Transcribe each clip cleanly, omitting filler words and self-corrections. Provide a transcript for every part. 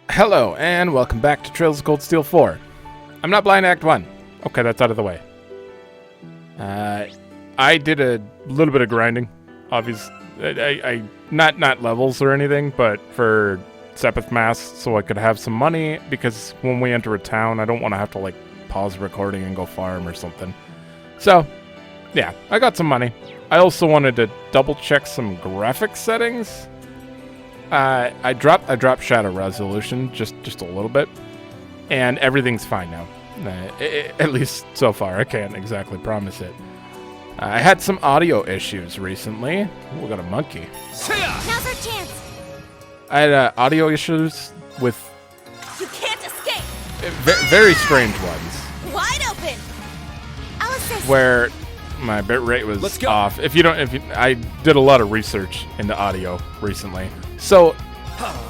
Hello, and welcome back to Trails of Cold Steel 4. I'm not blind Act 1. Okay, that's out of the way. I did a little bit of grinding. Obviously, I not levels or anything, but for Sepith Mass, so I could have some money, because when we enter a town, I don't want to have to, like, pause recording and go farm or something. So, yeah, I got some money. I also wanted to double-check some graphics settings. I dropped shadow resolution just a little bit, and everything's fine now. At least so far. I can't exactly promise it. I had some audio issues recently. Ooh, we got a monkey. Now's our chance. I had audio issues with You can't escape. very strange ones, Wide open. I'll assist. where my bitrate was off. I did a lot of research into audio recently, so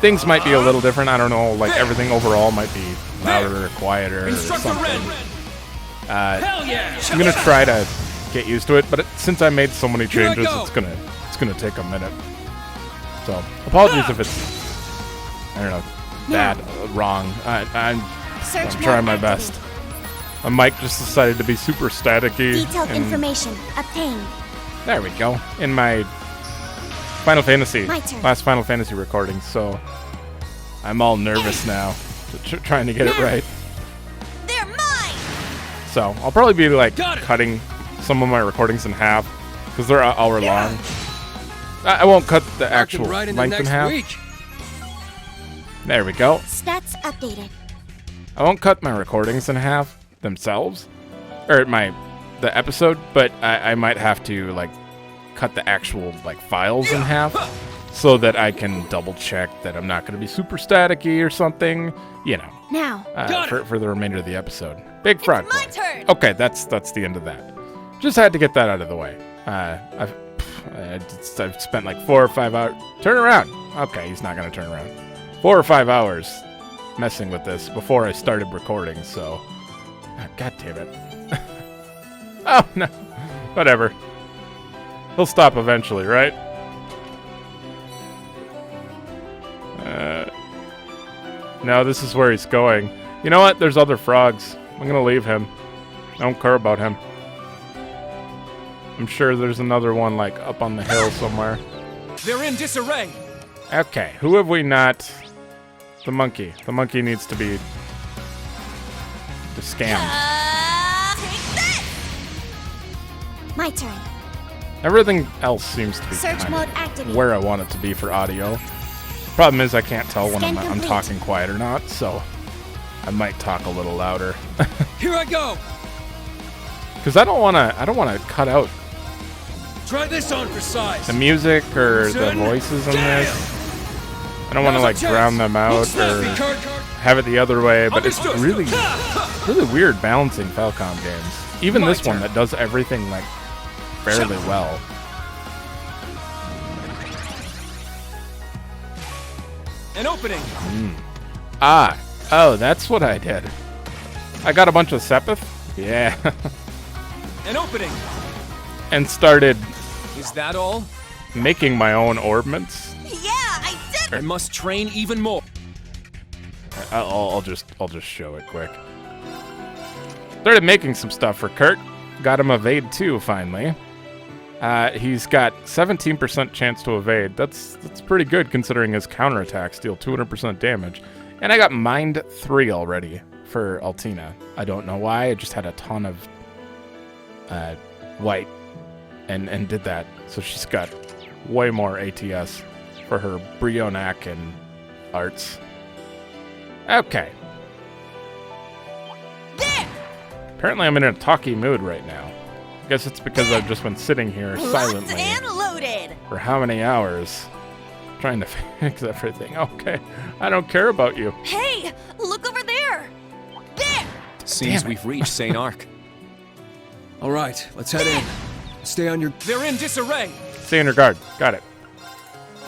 things might be a little different. I don't know, like everything overall might be louder or quieter or something. I'm gonna try to get used to it, but since I made so many changes, it's gonna take a minute. So apologies if it's, I don't know, bad, wrong. I'm trying my best. My mic just decided to be super staticky. Detailed information obtained. There we go. In my Final Fantasy, My turn. last Final Fantasy recording, so I'm all nervous now, trying to get it right. They're mine. So I'll probably be like cutting some of my recordings in half, because they're an hour long. I won't cut the actual length in half. There we go. Stats updated. I won't cut my recordings in half themselves, or the episode, but I might have to like cut the actual like files in half, so that I can double check that I'm not going to be super staticky or something, you know. Now. For the remainder of the episode. Big frog. My turn. Okay, that's the end of that. Just had to get that out of the way. I've spent like 4 or 5 hours. Turn around. Okay, he's not going to turn around. 4 or 5 hours messing with this before I started recording, so... God damn it. Oh, no. Whatever. He'll stop eventually, right? No, this is where he's going. You know what? There's other frogs. I'm going to leave him. I don't care about him. I'm sure there's another one, like, up on the hill somewhere. They're in disarray. Okay, who have we not? The monkey. The monkey needs to be scammed. Take this. My turn. Everything else seems to be Search kind mode of activated. where I want it to be for audio. Problem is I can't tell when Scan I'm complete. talking quiet or not, so I might talk a little louder. Here I go. Because I don't want to cut out Try this on for size. the music or the voices in this. I don't want to like drown them out or have it the other way, but it's really weird balancing Falcom games. Even this one that does everything like fairly well. An opening. Oh, that's what I did. I got a bunch of Sepith. Yeah. An opening. And started Is that all? making my own orbments. Yeah, I did. I must train even more. I'll just show it quick. Started making some stuff for Kurt. Got him evade 2 finally. He's got 17% chance to evade. That's pretty good considering his counterattacks deal 200% damage. And I got Mind 3 already for Altina. I don't know why. I just had a ton of white and did that. So she's got way more ATS for her Brionac and arts. Okay. There. Apparently I'm in a talky mood right now. I guess it's because I've just been sitting here silently Locked and loaded. for how many hours trying to fix everything. Okay, I don't care about you. Hey, look over there. There. Seems Damn it. we've reached St. Arkh. All right, let's head in. Stay on your... They're in disarray. Stay in your guard. Got it.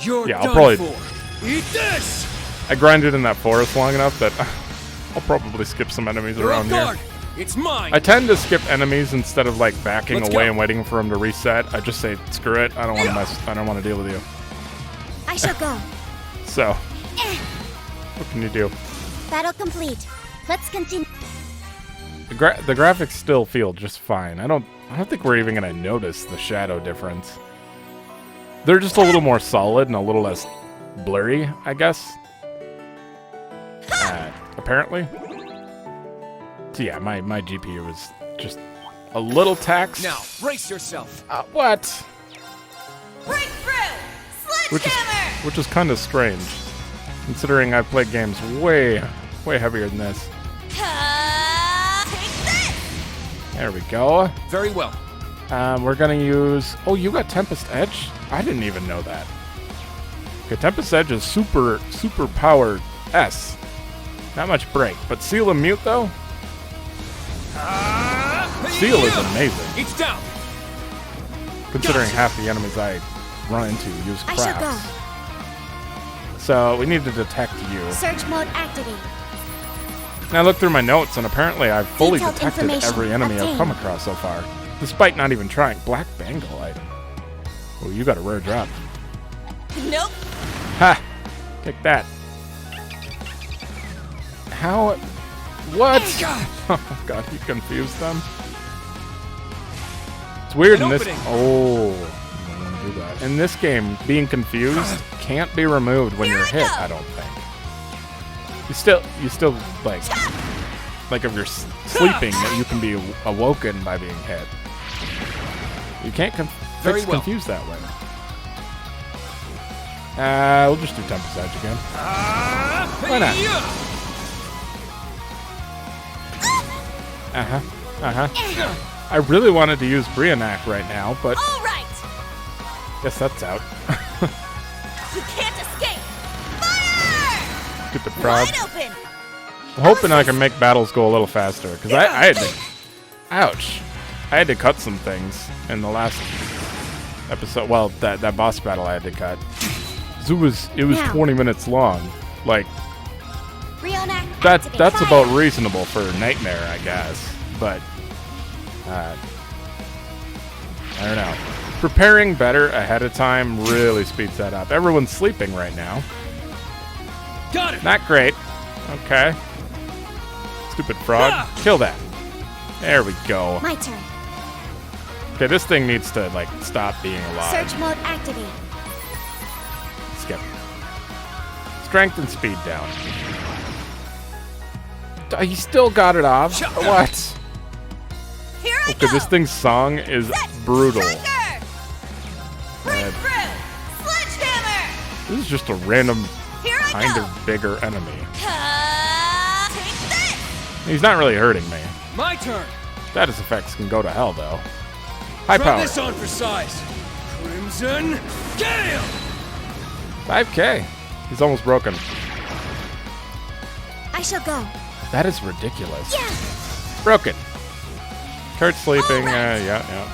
You're Yeah, I'll done probably- for. Eat this! I grinded in that forest long enough that I'll probably skip some enemies You're around off here. guard. It's mine. I tend to skip enemies instead of like backing Let's away go. and waiting for them to reset. I just say, screw it. I don't want to mess. I don't want to deal with you. I shall go. So, Eh, what can you do? battle complete. Let's continue. The graphics still feel just fine. I don't think we're even gonna notice the shadow difference. They're just a little more solid and a little less blurry, I guess. Apparently. So yeah, my GPU is just a little taxed. Now, brace yourself. What? Breakthrough! Sledgehammer! Which is kind of strange, considering I've played games way heavier than this. Take this! There we go. Very well. We're gonna use. Oh, you got Tempest Edge? I didn't even know that. Okay, Tempest Edge is super powered S. Not much break, but Seal and Mute though. Seal is amazing, It's down. considering half the enemies I run into use I shall crafts. So we need to detect you. go. Search mode activate. Now I looked through my notes, and apparently I've fully Detailed detected information every enemy I've obtained. come across so far, despite not even trying. Black Bangle. Oh, you got a rare drop. Nope. Ha! Take that. How? What? Oh god, you confused them. It's weird An in this. opening. Oh, I don't want to do that. In this game, being confused can't be removed when Here you're I hit. go. I don't think. You still like if you're sleeping, that you can be awoken by being hit. You can't Very fix well. confused that way. We'll just do Tempest Edge again. Why not? I really wanted to use Brianak right now, but All right. guess that's out. You can't escape. Fire! Get the prod. Wide open. I'm hoping I can make battles go a little faster, because I had to... Ouch. I had to cut some things in the last episode. Well, that boss battle I had to cut. 'Cause it was Now. 20 minutes long. Like, Rionak activate. that's Fire. about reasonable for Nightmare, I guess. But, I don't know. Preparing better ahead of time really speeds that up. Everyone's sleeping right now. Got it. Not great. Okay. Stupid frog. Kill that. There we go. My turn. Okay, this thing needs to, like, stop being alive. Search mode activate. Skip. Strength and speed down. He still got it off? What? Here I Okay, go. this thing's song is brutal. Trigger. Breakthrough. Sledgehammer. This is just a random Here I kind go. of bigger enemy. Take this. He's not really hurting me. My turn. Status effects can go to hell, though. High Try power. this on for size. Crimson Gale. 5K. He's almost broken. I shall go. That is ridiculous. Yeah. Broken. Kurt's sleeping. All right. Yeah.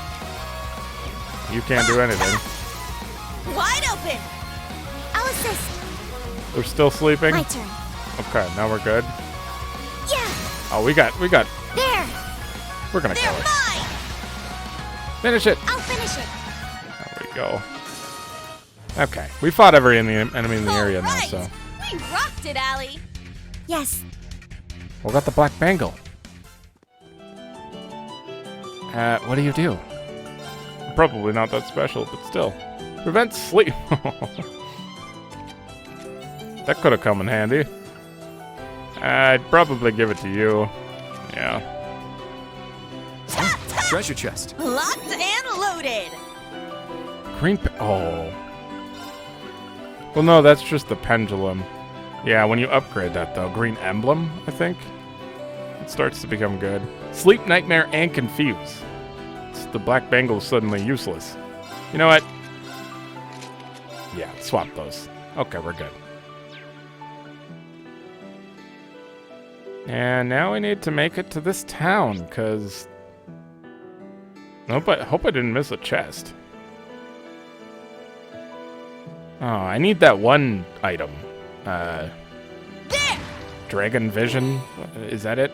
You can't do anything. Wide open. I'll assist. We're still sleeping? My turn. Okay, now we're good. Yeah. Oh, we got. There. We're gonna They're kill it. mine. Finish it. I'll finish it. There we go. Okay, we fought every enemy in the area now, All right. so. We rocked it, Allie. Yes. We got the Black Bangle. What do you do? Probably not that special, but still. Prevent sleep. That could have come in handy. I'd probably give it to you. Yeah. Treasure chest. Locked and loaded. Oh. Well, no, that's just the pendulum. Yeah, when you upgrade that, though. Green emblem, I think. It starts to become good. Sleep, nightmare, and confuse. The Black Bangle is suddenly useless. You know what? Yeah, swap those. Okay, we're good. And now we need to make it to this town, because... Nope, I hope I didn't miss a chest. Oh, I need that one item. There. Dragon Vision? Is that it?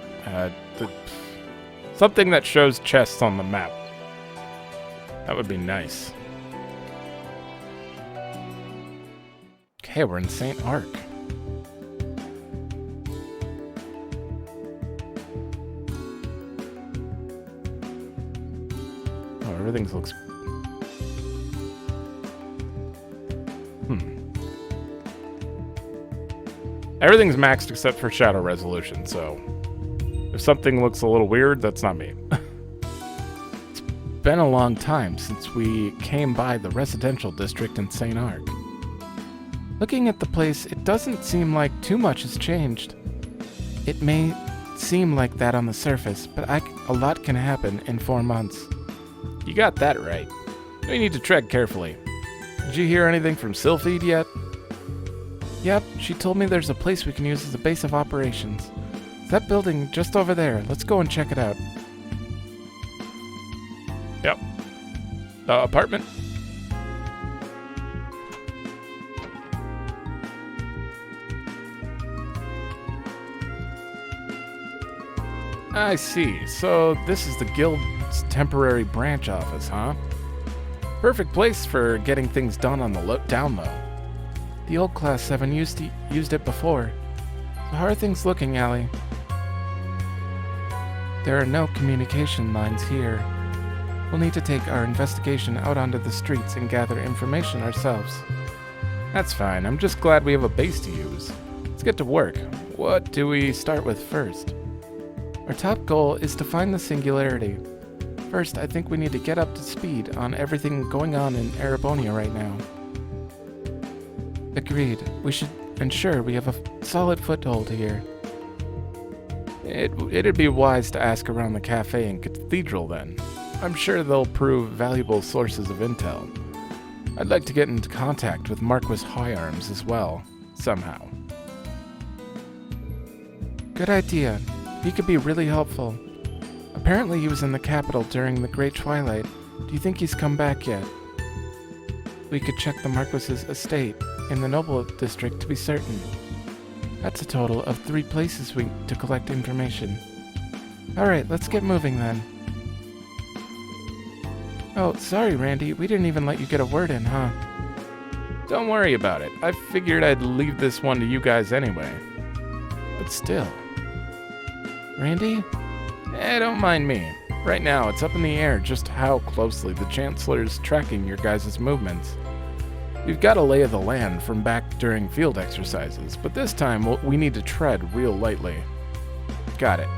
Something that shows chests on the map. That would be nice. Okay, we're in St. Arkh. Oh, everything looks... Everything's maxed except for shadow resolution, so... If something looks a little weird, that's not me. It's been a long time since we came by the residential district in St. Arkh. Looking at the place, it doesn't seem like too much has changed. It may seem like that on the surface, but a lot can happen in 4 months. You got that right. We need to tread carefully. Did you hear anything from Sylphide yet? Yep, she told me there's a place we can use as a base of operations. It's that building just over there. Let's go and check it out. Yep. Apartment. I see. So this is the guild's temporary branch office, huh? Perfect place for getting things done on the down low. The old Class 7 used it before. So how are things looking, Allie? There are no communication lines here. We'll need to take our investigation out onto the streets and gather information ourselves. That's fine. I'm just glad we have a base to use. Let's get to work. What do we start with first? Our top goal is to find the singularity. First, I think we need to get up to speed on everything going on in Erebonia right now. Agreed. We should ensure we have a solid foothold here. It'd be wise to ask around the cafe and cathedral then. I'm sure they'll prove valuable sources of intel. I'd like to get into contact with Marquis Higharms as well, somehow. Good idea. He could be really helpful. Apparently he was in the capital during the Great Twilight. Do you think he's come back yet? We could check the Marquis's estate in the Noble District to be certain. That's a total of 3 places to collect information. Alright, let's get moving then. Oh, sorry Randy, we didn't even let you get a word in, huh? Don't worry about it. I figured I'd leave this one to you guys anyway. But still. Randy? Don't mind me. Right now, it's up in the air just how closely the Chancellor's tracking your guys' movements. We've got a lay of the land from back during field exercises, but this time we need to tread real lightly. Got it.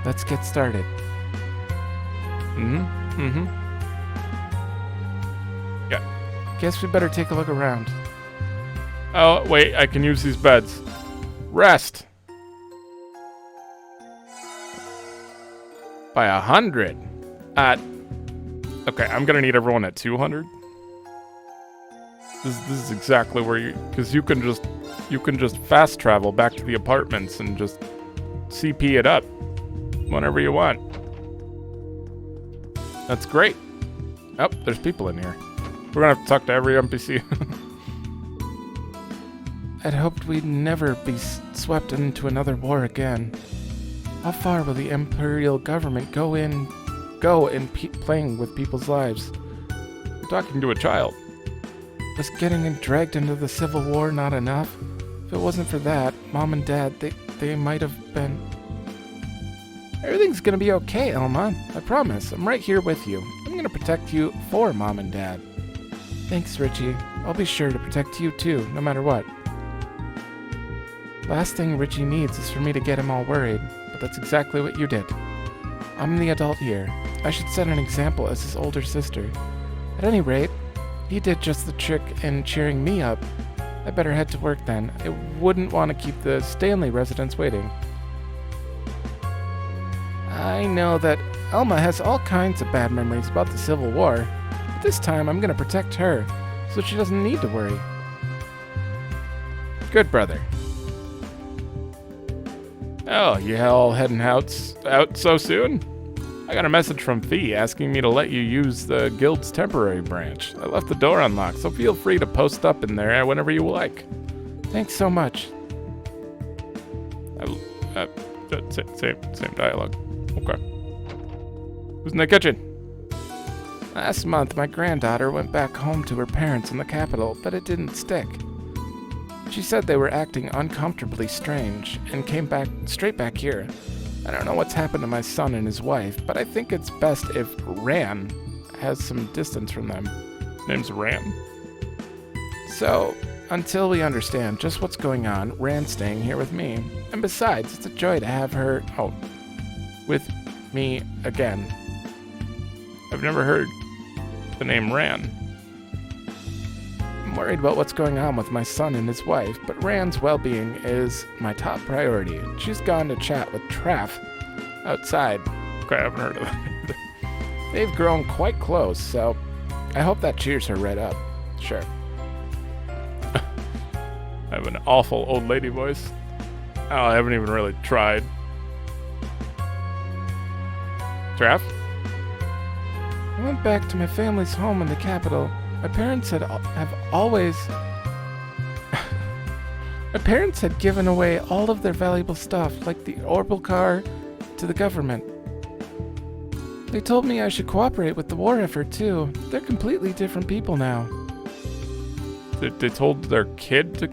Let's get started. Yeah. Guess we better take a look around. Oh, wait, I can use these beds. Rest! By 100. Okay, I'm gonna need everyone at 200. This is exactly where because you can just fast travel back to the apartments and just CP it up whenever you want. That's great. Oh, there's people in here. We're gonna have to talk to every NPC. I'd hoped we'd never be swept into another war again. How far will the Imperial government go in playing with people's lives? You're talking to a child. Was getting dragged into the Civil War not enough? If it wasn't for that, Mom and Dad, they might have been... Everything's gonna be okay, Elma. I promise. I'm right here with you. I'm gonna protect you for Mom and Dad. Thanks, Richie. I'll be sure to protect you too, no matter what. Last thing Richie needs is for me to get him all worried, but that's exactly what you did. I'm the adult here. I should set an example as his older sister. At any rate, he did just the trick in cheering me up. I better head to work then. I wouldn't want to keep the Stanley residents waiting. I know that Elma has all kinds of bad memories about the Civil War, but this time I'm going to protect her, so she doesn't need to worry. Good brother. Oh, you all heading out so soon? I got a message from Fee asking me to let you use the guild's temporary branch. I left the door unlocked, so feel free to post up in there whenever you like. Thanks so much. Same dialogue. Okay. Who's in the kitchen? Last month, my granddaughter went back home to her parents in the capital, but it didn't stick. She said they were acting uncomfortably strange and came back straight back here. I don't know what's happened to my son and his wife, but I think it's best if Ran has some distance from them. His name's Ran. So, until we understand just what's going on, Ran's staying here with me. And besides, it's a joy to have her, with me again. I've never heard the name Ran. I'm worried about what's going on with my son and his wife, but Ran's well-being is my top priority. She's gone to chat with Traff outside. Okay, I haven't heard of that either. They've grown quite close, so I hope that cheers her right up. Sure. I have an awful old lady voice. Oh, I haven't even really tried. Traff? I went back to my family's home in the capital. My parents had given away all of their valuable stuff, like the orbital car, to the government. They told me I should cooperate with the war effort too. They're completely different people now. They told their kid to...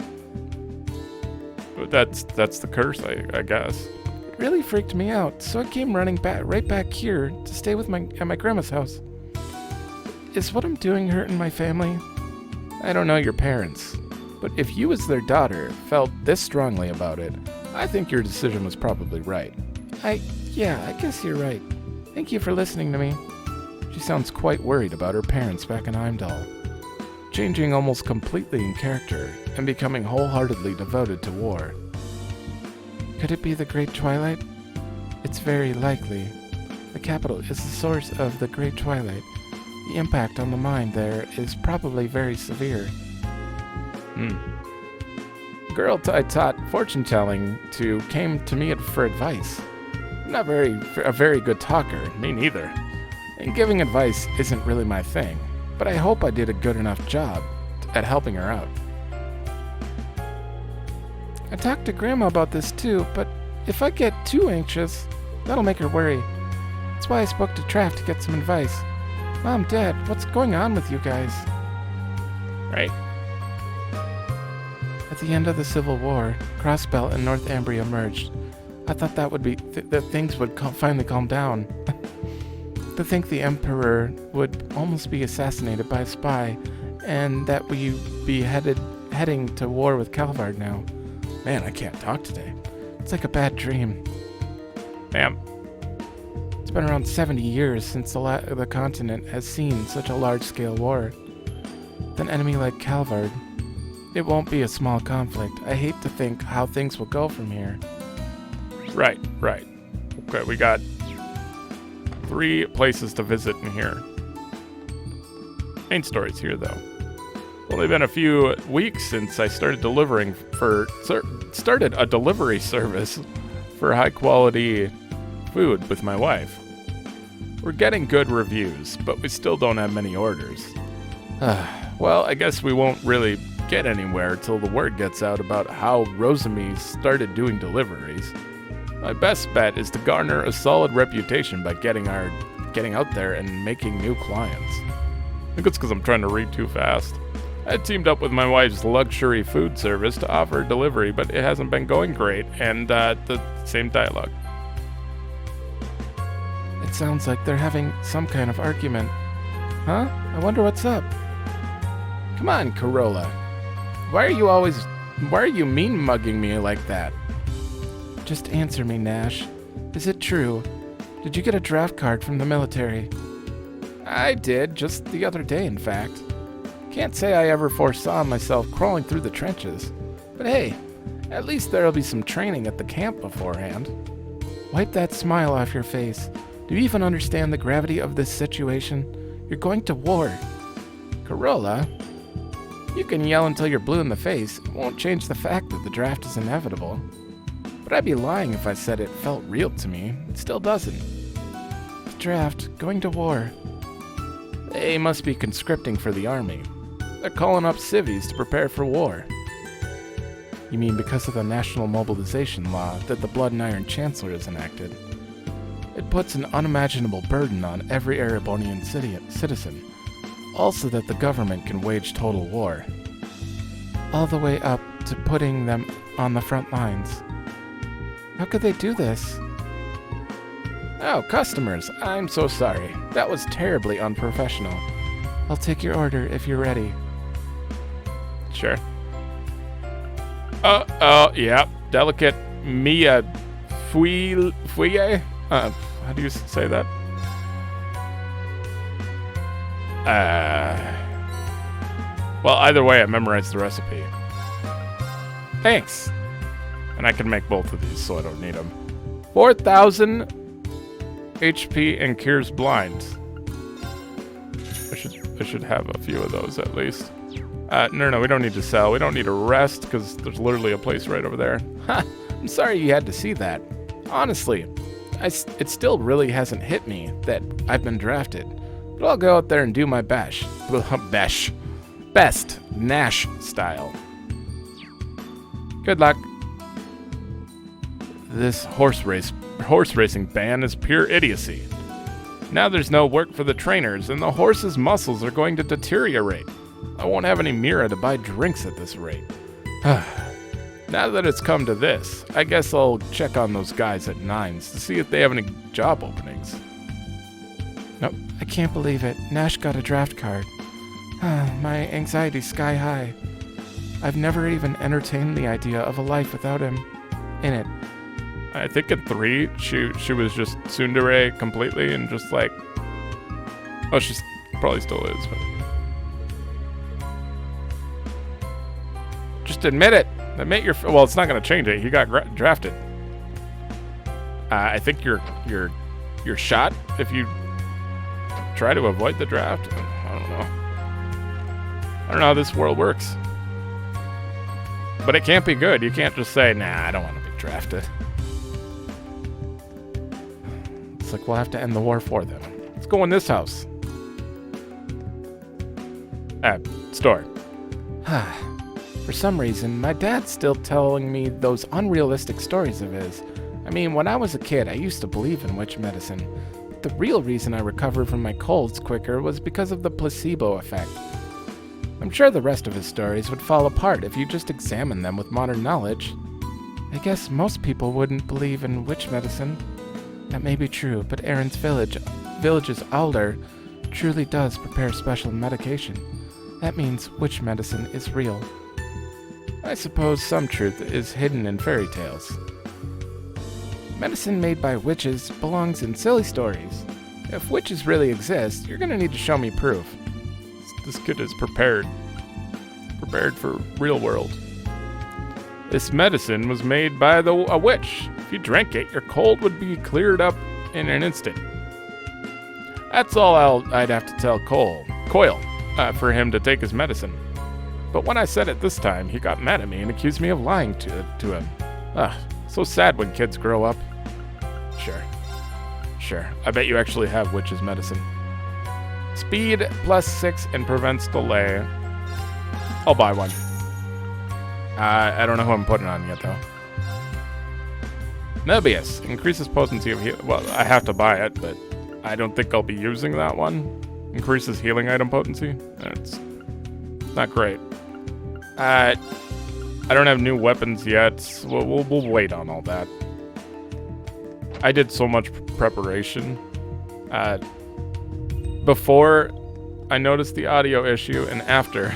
That's the curse, I guess. It really freaked me out, so I came running right back here to stay at my grandma's house. Is what I'm doing hurting my family? I don't know your parents, but if you as their daughter felt this strongly about it, I think your decision was probably right. I guess you're right. Thank you for listening to me. She sounds quite worried about her parents back in Heimdall, changing almost completely in character and becoming wholeheartedly devoted to war. Could it be the Great Twilight? It's very likely. The capital is the source of the Great Twilight. The impact on the mind there is probably very severe. The girl I taught fortune-telling to came to me for advice. I'm not a very good talker, me neither. And giving advice isn't really my thing, but I hope I did a good enough job at helping her out. I talked to Grandma about this too, but if I get too anxious, that'll make her worry. That's why I spoke to Traff to get some advice. Mom, Dad, what's going on with you guys? Right. At the end of the Civil War, Crossbelt and North Ambria merged. I thought that would be that things would finally calm down. To think the Emperor would almost be assassinated by a spy, and that we'd be heading to war with Calvard now. Man, I can't talk today. It's like a bad dream. Damn. It's been around 70 years since the continent has seen such a large-scale war. With an enemy like Calvard, it won't be a small conflict. I hate to think how things will go from here. Right. Okay, we got 3 places to visit in here. Main story's here, though. It's only been a few weeks since I started started a delivery service for high-quality food with my wife. We're getting good reviews, but we still don't have many orders. Well, I guess we won't really get anywhere till the word gets out about how Rosemi started doing deliveries. My best bet is to garner a solid reputation by getting out there and making new clients. I think it's because I'm trying to read too fast. I teamed up with my wife's luxury food service to offer delivery, but it hasn't been going great, and the same dialogue. It sounds like they're having some kind of argument. Huh? I wonder what's up. Come on, Corolla. Why are you mean-mugging me like that? Just answer me, Nash. Is it true? Did you get a draft card from the military? I did, just the other day, in fact. Can't say I ever foresaw myself crawling through the trenches. But hey, at least there'll be some training at the camp beforehand. Wipe that smile off your face. Do you even understand the gravity of this situation? You're going to war. Corolla, you can yell until you're blue in the face. It won't change the fact that the draft is inevitable. But I'd be lying if I said it felt real to me. It still doesn't. The draft, going to war. They must be conscripting for the army. They're calling up civvies to prepare for war. You mean because of the national mobilization law that the Blood and Iron Chancellor has enacted? It'd puts an unimaginable burden on every Erebonian citizen, also that the government can wage total war. All the way up to putting them on the front lines. How could they do this? Oh, customers, I'm so sorry. That was terribly unprofessional. I'll take your order if you're ready. Sure. Yeah. Delicate Mia Fuye? How do you say that? Well, either way, I memorized the recipe. Thanks. And I can make both of these, so I don't need them. 4,000 HP and cures blinds. I should have a few of those at least. No, we don't need to sell. We don't need to rest because there's literally a place right over there. Ha! I'm sorry you had to see that. Honestly, it still really hasn't hit me that I've been drafted. But I'll go out there and do my best. Best, Nash style. Good luck. This horse racing ban is pure idiocy. Now there's no work for the trainers, and the horse's muscles are going to deteriorate. I won't have any Mira to buy drinks at this rate. Now that it's come to this, I guess I'll check on those guys at Nines to see if they have any job openings. Nope, I can't believe it. Nash got a draft card. My anxiety's sky high. I've never even entertained the idea of a life without him in it. I think at 3, she was just tsundere completely and just like... Oh, she probably still is, but... Just admit it. Admit your... Well, it's not going to change it. He got drafted. I think you're shot if you try to avoid the draft. I don't know. I don't know how this world works. But it can't be good. You can't just say, nah, I don't want to be drafted. It's like we'll have to end the war for them. Let's go in this house. Store. For some reason, my dad's still telling me those unrealistic stories of his. I mean, when I was a kid, I used to believe in witch medicine. The real reason I recovered from my colds quicker was because of the placebo effect. I'm sure the rest of his stories would fall apart if you just examined them with modern knowledge. I guess most people wouldn't believe in witch medicine. That may be true, but Aaron's village's Alder truly does prepare special medication. That means witch medicine is real. I suppose some truth is hidden in fairy tales. Medicine made by witches belongs in silly stories. If witches really exist, you're gonna need to show me proof. This kid is prepared for real world. This medicine was made by a witch. If you drank it, your cold would be cleared up in an instant. That's all I'd have to tell Coyle for him to take his medicine. But when I said it this time, he got mad at me and accused me of lying to him. So sad when kids grow up. Sure. I bet you actually have witch's medicine. Speed +6 and prevents delay. I'll buy one. I don't know who I'm putting on yet, though. Nebius. Increases potency of heal. Well, I have to buy it, but I don't think I'll be using that one. Increases healing item potency. It's not great. I don't have new weapons yet. We'll wait on all that. I did so much preparation. Before I noticed the audio issue and after.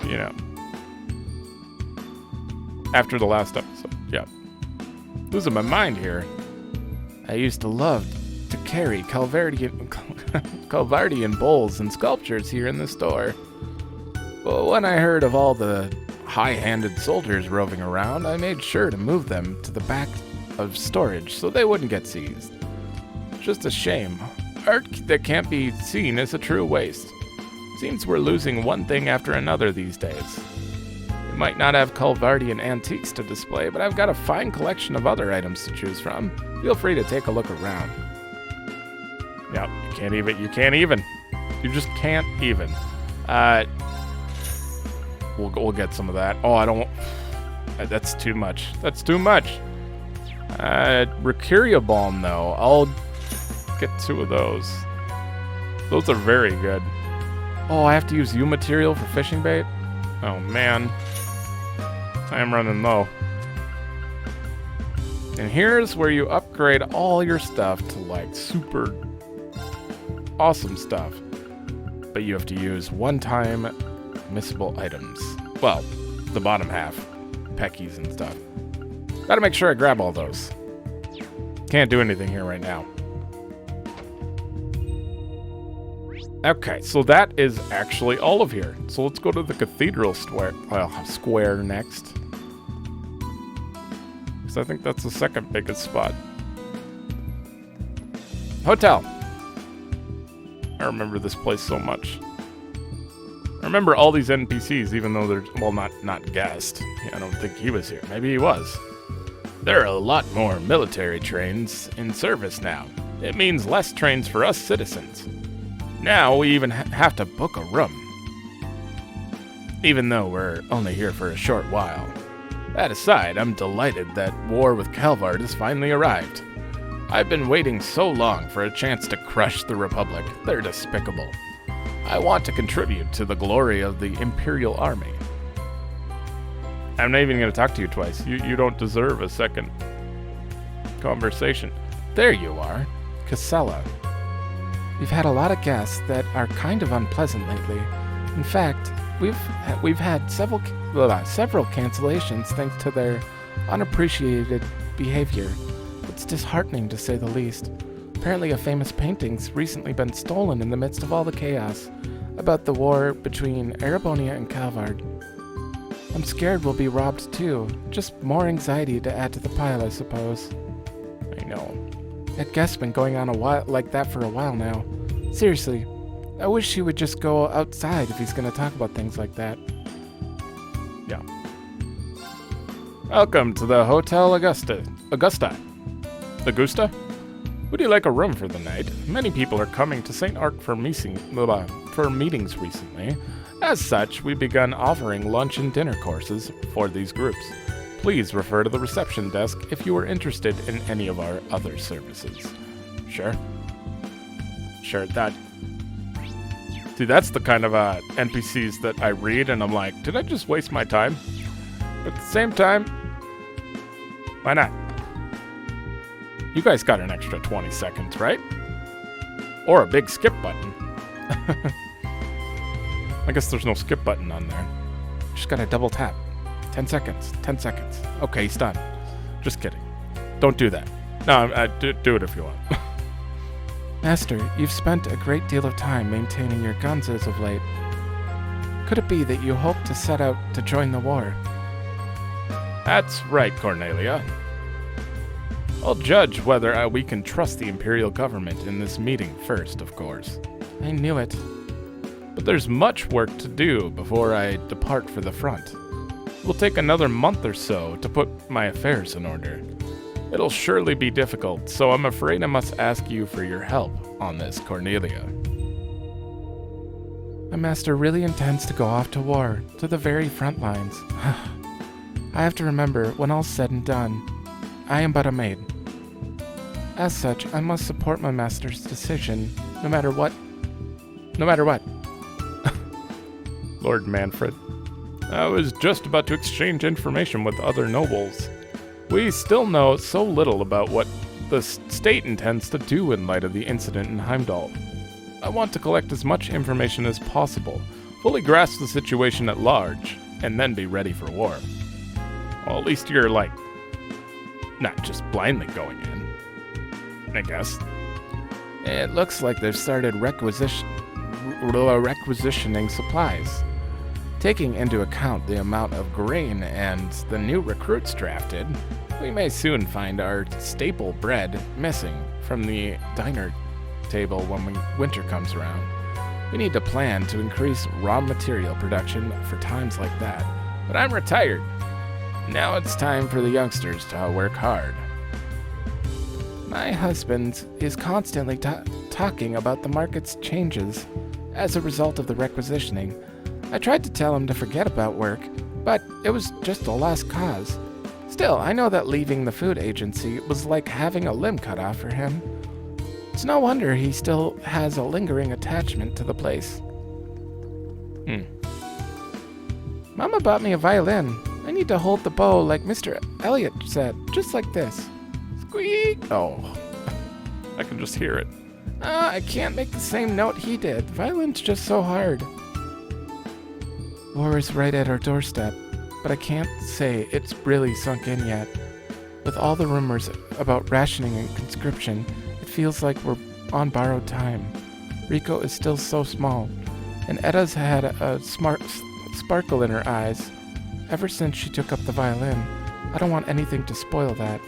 You know. After the last episode. Yeah. Losing my mind here. I used to love to carry Calvardian bowls and sculptures here in the store. But when I heard of all the high-handed soldiers roving around, I made sure to move them to the back of storage so they wouldn't get seized. Just a shame. Art that can't be seen is a true waste. Seems we're losing one thing after another these days. We might not have Calvardian antiques to display, but I've got a fine collection of other items to choose from. Feel free to take a look around. Yep, you can't even. You just can't even. We'll get some of that. Oh, I don't... That's too much. Mercuria Balm, though. I'll get 2 of those. Those are very good. Oh, I have to use U material for fishing bait? Oh, man. I am running low. And here's where you upgrade all your stuff to, like, super awesome stuff. But you have to use one-time missable items. Well, the bottom half. Peckies and stuff. Gotta make sure I grab all those. Can't do anything here right now. Okay, so that is actually all of here. So let's go to the Cathedral Square, square next. Because I think that's the second biggest spot. Hotel. I remember this place so much. I remember all these NPCs, even though they're, well, not guest. Yeah, I don't think he was here. Maybe he was. There are a lot more military trains in service now. It means less trains for us citizens. Now we even have to book a room. Even though we're only here for a short while. That aside, I'm delighted that war with Calvard has finally arrived. I've been waiting so long for a chance to crush the Republic. They're despicable. I want to contribute to the glory of the Imperial Army. I'm not even going to talk to you twice. You don't deserve a second conversation. There you are, Casella. We've had a lot of guests that are kind of unpleasant lately. In fact, we've had several cancellations thanks to their unappreciated behavior. It's disheartening to say the least. Apparently a famous painting's recently been stolen in the midst of all the chaos about the war between Erebonia and Calvard. I'm scared we'll be robbed too. Just more anxiety to add to the pile, I suppose. I know. That guest's been going on a while like that for a while now. Seriously, I wish he would just go outside if he's gonna talk about things like that. Yeah. Welcome to the Hotel Augusta. Augusta? Would you like a room for the night? Many people are coming to St. Arkh for meetings recently. As such, we've begun offering lunch and dinner courses for these groups. Please refer to the reception desk if you are interested in any of our other services. Sure. Sure, See, that's the kind of NPCs that I read and I'm like, did I just waste my time? But at the same time, why not? You guys got an extra 20 seconds, right? Or a big skip button. I guess there's no skip button on there. Just gotta double tap. 10 seconds. 10 seconds. Okay, he's done. Just kidding. Don't do that. No, do it if you want. Master, you've spent a great deal of time maintaining your guns as of late. Could it be that you hope to set out to join the war? That's right, Cornelia. I'll judge whether we can trust the Imperial government in this meeting first, of course. I knew it. But there's much work to do before I depart for the front. It will take another month or so to put my affairs in order. It'll surely be difficult, so I'm afraid I must ask you for your help on this, Cornelia. My master really intends to go off to war, to the very front lines. I have to remember, when all's said and done, I am but a maid. As such, I must support my master's decision, no matter what. No matter what. Lord Manfred. I was just about to exchange information with other nobles. We still know so little about what the state intends to do in light of the incident in Heimdall. I want to collect as much information as possible, fully grasp the situation at large, and then be ready for war. Well, at least you're, like, not just blindly going in, I guess. It looks like they've started requisitioning supplies. Taking into account the amount of grain and the new recruits drafted, we may soon find our staple bread missing from the diner table when winter comes around. We need to plan to increase raw material production for times like that. But I'm retired. Now it's time for the youngsters to work hard. My husband is constantly talking about the market's changes as a result of the requisitioning. I tried to tell him to forget about work, but it was just a lost cause. Still, I know that leaving the food agency was like having a limb cut off for him. It's no wonder he still has a lingering attachment to the place. Mama bought me a violin. I need to hold the bow like Mr. Elliot said, just like this. Squeak! Oh, I can just hear it. I can't make the same note he did. Violin's just so hard. War is right at our doorstep, but I can't say it's really sunk in yet. With all the rumors about rationing and conscription, it feels like we're on borrowed time. Rico is still so small, and Edda's had a sparkle in her eyes ever since she took up the violin. I don't want anything to spoil that.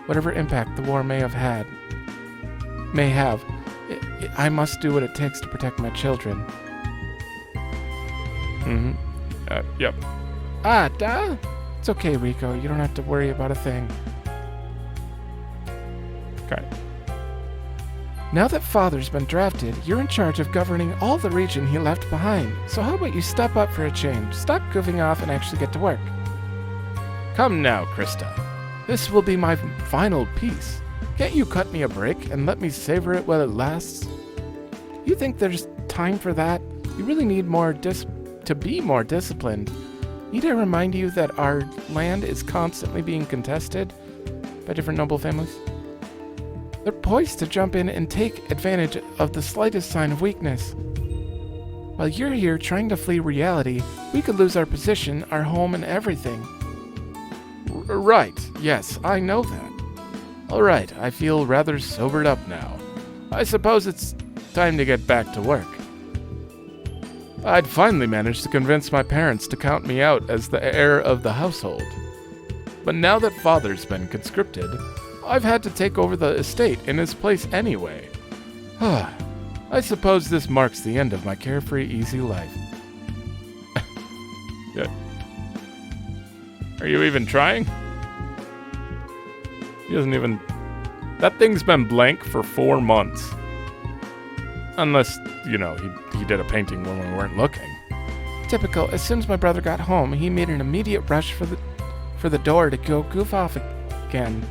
Whatever impact the war may have, I must do what it takes to protect my children. Yep. Duh? It's okay, Rico. You don't have to worry about a thing. Okay. Now that Father's been drafted, you're in charge of governing all the region he left behind. So how about you step up for a change? Stop goofing off and actually get to work. Come now, Krista. This will be my final piece. Can't you cut me a break and let me savor it while it lasts? You think there's time for that? You really need to be more disciplined. Need I remind you that our land is constantly being contested by different noble families? They're poised to jump in and take advantage of the slightest sign of weakness. While you're here trying to flee reality, we could lose our position, our home, and everything. Right, yes, I know that. All right, I feel rather sobered up now. I suppose it's time to get back to work. I'd finally managed to convince my parents to count me out as the heir of the household. But now that Father's been conscripted, I've had to take over the estate in his place anyway. I suppose this marks the end of my carefree, easy life. Yeah. Are you even trying? He doesn't even... That thing's been blank for 4 months. Unless, he did a painting when we weren't looking. Typical. As soon as my brother got home, he made an immediate rush for the door to go goof off again.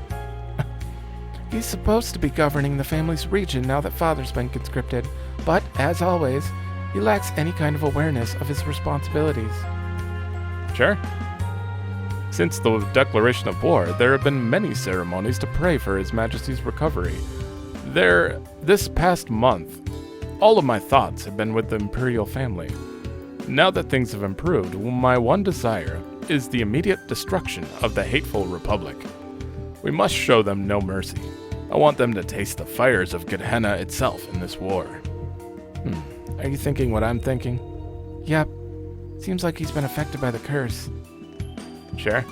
He's supposed to be governing the family's region now that Father's been conscripted, but, as always, he lacks any kind of awareness of his responsibilities. Sure. Since the declaration of war, there have been many ceremonies to pray for His Majesty's recovery. This past month, all of my thoughts have been with the imperial family. Now that things have improved, my one desire is the immediate destruction of the hateful Republic. We must show them no mercy. I want them to taste the fires of Gehenna itself in this war. Are you thinking what I'm thinking? Yep. Seems like he's been affected by the curse. Sure.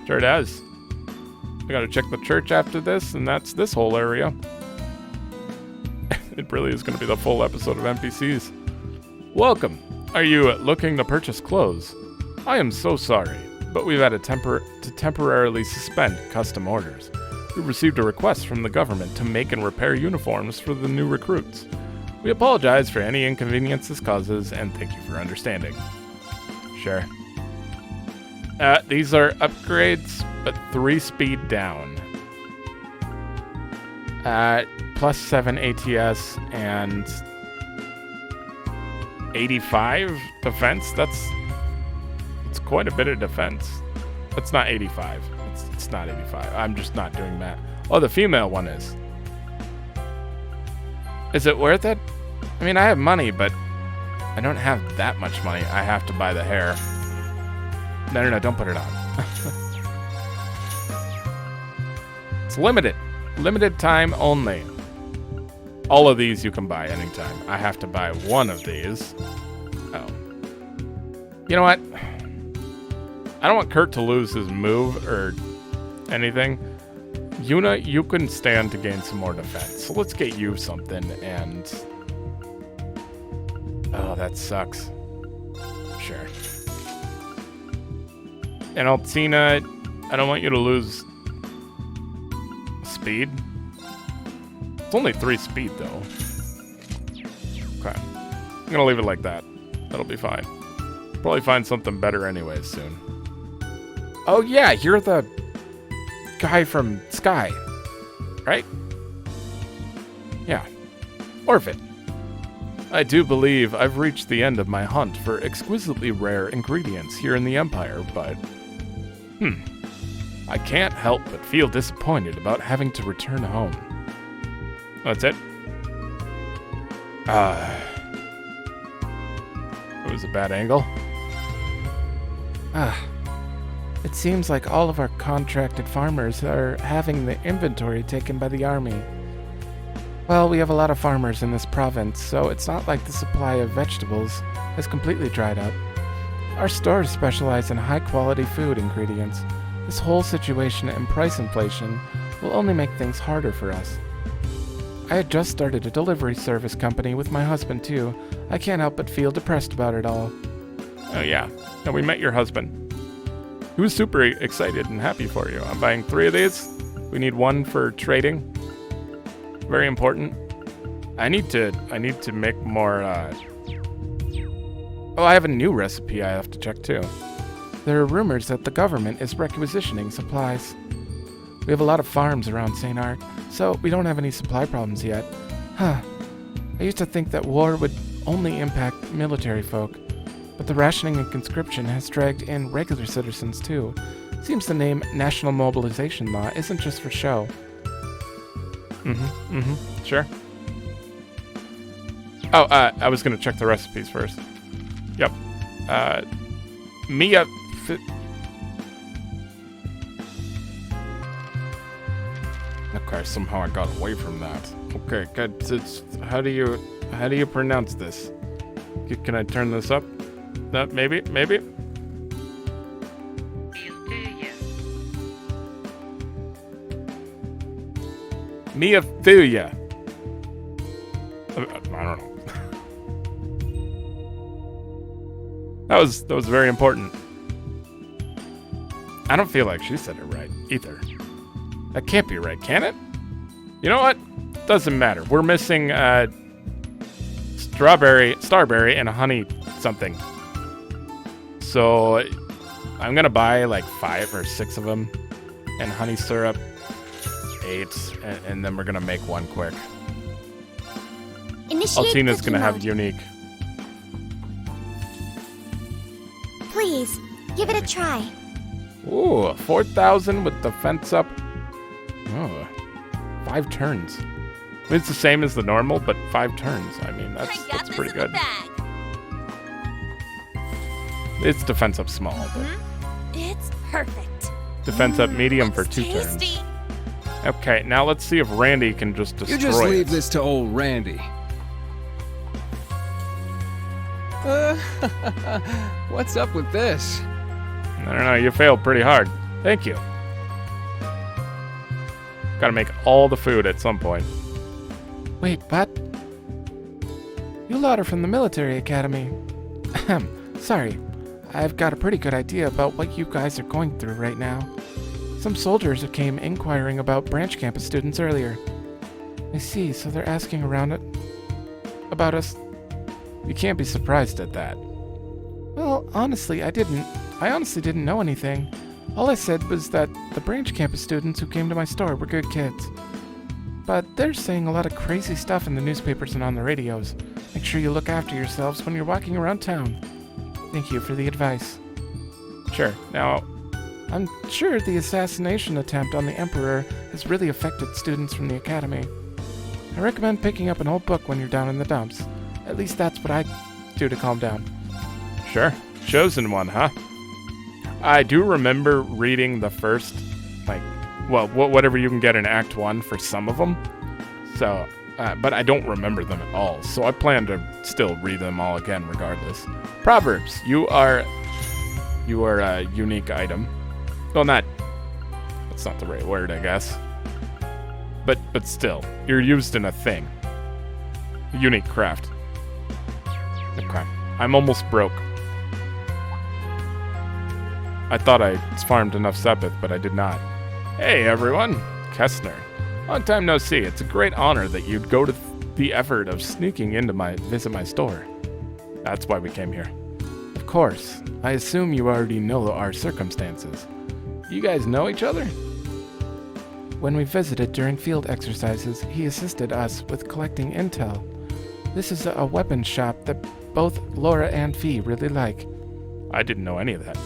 Sure does. I gotta check the church after this, and that's this whole area. It really is gonna be the full episode of NPCs. Welcome. Are you looking to purchase clothes? I am so sorry, but we've had to temporarily suspend custom orders. We received a request from the government to make and repair uniforms for the new recruits. We apologize for any inconvenience this causes, and thank you for understanding. Sure. These are upgrades, but 3 speed down. Plus 7 ATS and 85 defense. That's quite a bit of defense. That's not 85. It's not 85. I'm just not doing that. Oh, the female one is. Is it worth it? I mean, I have money, but I don't have that much money. I have to buy the hair. No, don't put it on. It's limited. Limited time only. All of these you can buy anytime. I have to buy one of these. Oh. You know what? I don't want Kurt to lose his move or anything. Yuna, you can stand to gain some more defense. So let's get you something and... Oh, that sucks. Sure. And Altina, I don't want you to lose speed. It's only 3 speed, though. Okay. I'm gonna leave it like that. That'll be fine. Probably find something better anyways soon. Oh yeah, you're the guy from Sky, right? Yeah. Orphan. I do believe I've reached the end of my hunt for exquisitely rare ingredients here in the Empire, but... I can't help but feel disappointed about having to return home. That's it? It was a bad angle. It seems like all of our contracted farmers are having the inventory taken by the army. Well, we have a lot of farmers in this province, so it's not like the supply of vegetables has completely dried up. Our stores specialize in high-quality food ingredients. This whole situation and price inflation will only make things harder for us. I had just started a delivery service company with my husband, too. I can't help but feel depressed about it all. Oh yeah, and we met your husband. He was super excited and happy for you. I'm buying 3 of these. We need 1 for trading. Very important. I need to make more, Oh, I have a new recipe I have to check, too. There are rumors that the government is requisitioning supplies. We have a lot of farms around St. Arkh, so we don't have any supply problems yet. I used to think that war would only impact military folk, but the rationing and conscription has dragged in regular citizens too. Seems the name National Mobilization Law isn't just for show. Sure. Oh, I was gonna check the recipes first. Yep. Mia... Okay, somehow I got away from that. Okay, good. How do you pronounce this? Can I turn this up? Maybe? Mia Fuya. I don't know. That was very important. I don't feel like she said it right either. That can't be right, can it? You know what? Doesn't matter. We're missing starberry, and honey something. So I'm gonna buy like 5 or 6 of them, and honey syrup 8, and then we're gonna make 1 quick. Altina's gonna have unique. Please, give it a try. Ooh, 4,000 with the fence up. Oh, 5 turns. I mean, it's the same as the normal, but 5 turns. I mean, that's pretty good. It's defense up small, but It's perfect. defense up medium for 2 turns. Okay, now let's see if Randy can just destroy it. You just leave this to old Randy. What's up with this? I don't know, you failed pretty hard. Thank you. Gotta make all the food at some point. Wait, what? You lot are from the military academy. Sorry, I've got a pretty good idea about what you guys are going through right now. Some soldiers came inquiring about branch campus students earlier. I see, so they're asking around about us. You can't be surprised at that. Well, honestly, I honestly didn't know anything. All I said was that the branch campus students who came to my store were good kids. But they're saying a lot of crazy stuff in the newspapers and on the radios. Make sure you look after yourselves when you're walking around town. Thank you for the advice. Sure. Now, I'm sure the assassination attempt on the Emperor has really affected students from the Academy. I recommend picking up an old book when you're down in the dumps. At least that's what I do to calm down. Sure. Chosen one, huh? I do remember reading the first, whatever you can get in Act 1 for some of them. So, but I don't remember them at all. So I plan to still read them all again regardless. Proverbs. You are a unique item. Well, that's not the right word, I guess. But still, you're used in a thing. Unique craft. Okay. I'm almost broke. I thought I farmed enough Sepith, but I did not. Hey everyone, Kessner. Long time no see. It's a great honor that you'd go to the effort of sneaking in to visit my store. That's why we came here. Of course. I assume you already know our circumstances. You guys know each other? When we visited during field exercises, he assisted us with collecting intel. This is a weapons shop that both Laura and Fee really like. I didn't know any of that.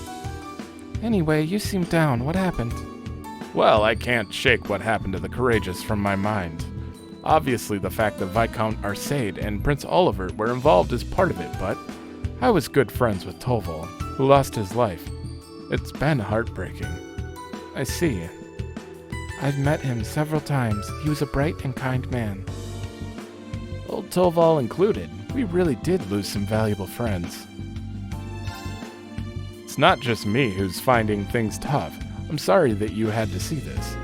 Anyway, you seem down. What happened? Well, I can't shake what happened to the Courageous from my mind. Obviously, the fact that Viscount Arcade and Prince Oliver were involved is part of it, but I was good friends with Toval, who lost his life. It's been heartbreaking. I see. I've met him several times. He was a bright and kind man. Old Toval included. We really did lose some valuable friends. It's not just me who's finding things tough. I'm sorry that you had to see this.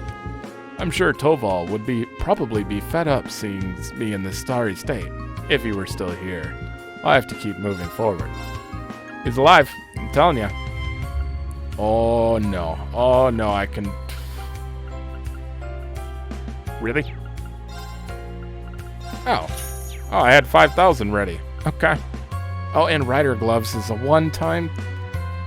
I'm sure Toval would probably be fed up seeing me in this starry state, if he were still here. I have to keep moving forward. He's alive, I'm telling you. Oh no, I can... Really? Oh, I had 5,000 ready. Okay. Oh, and Rider Gloves is a one-time...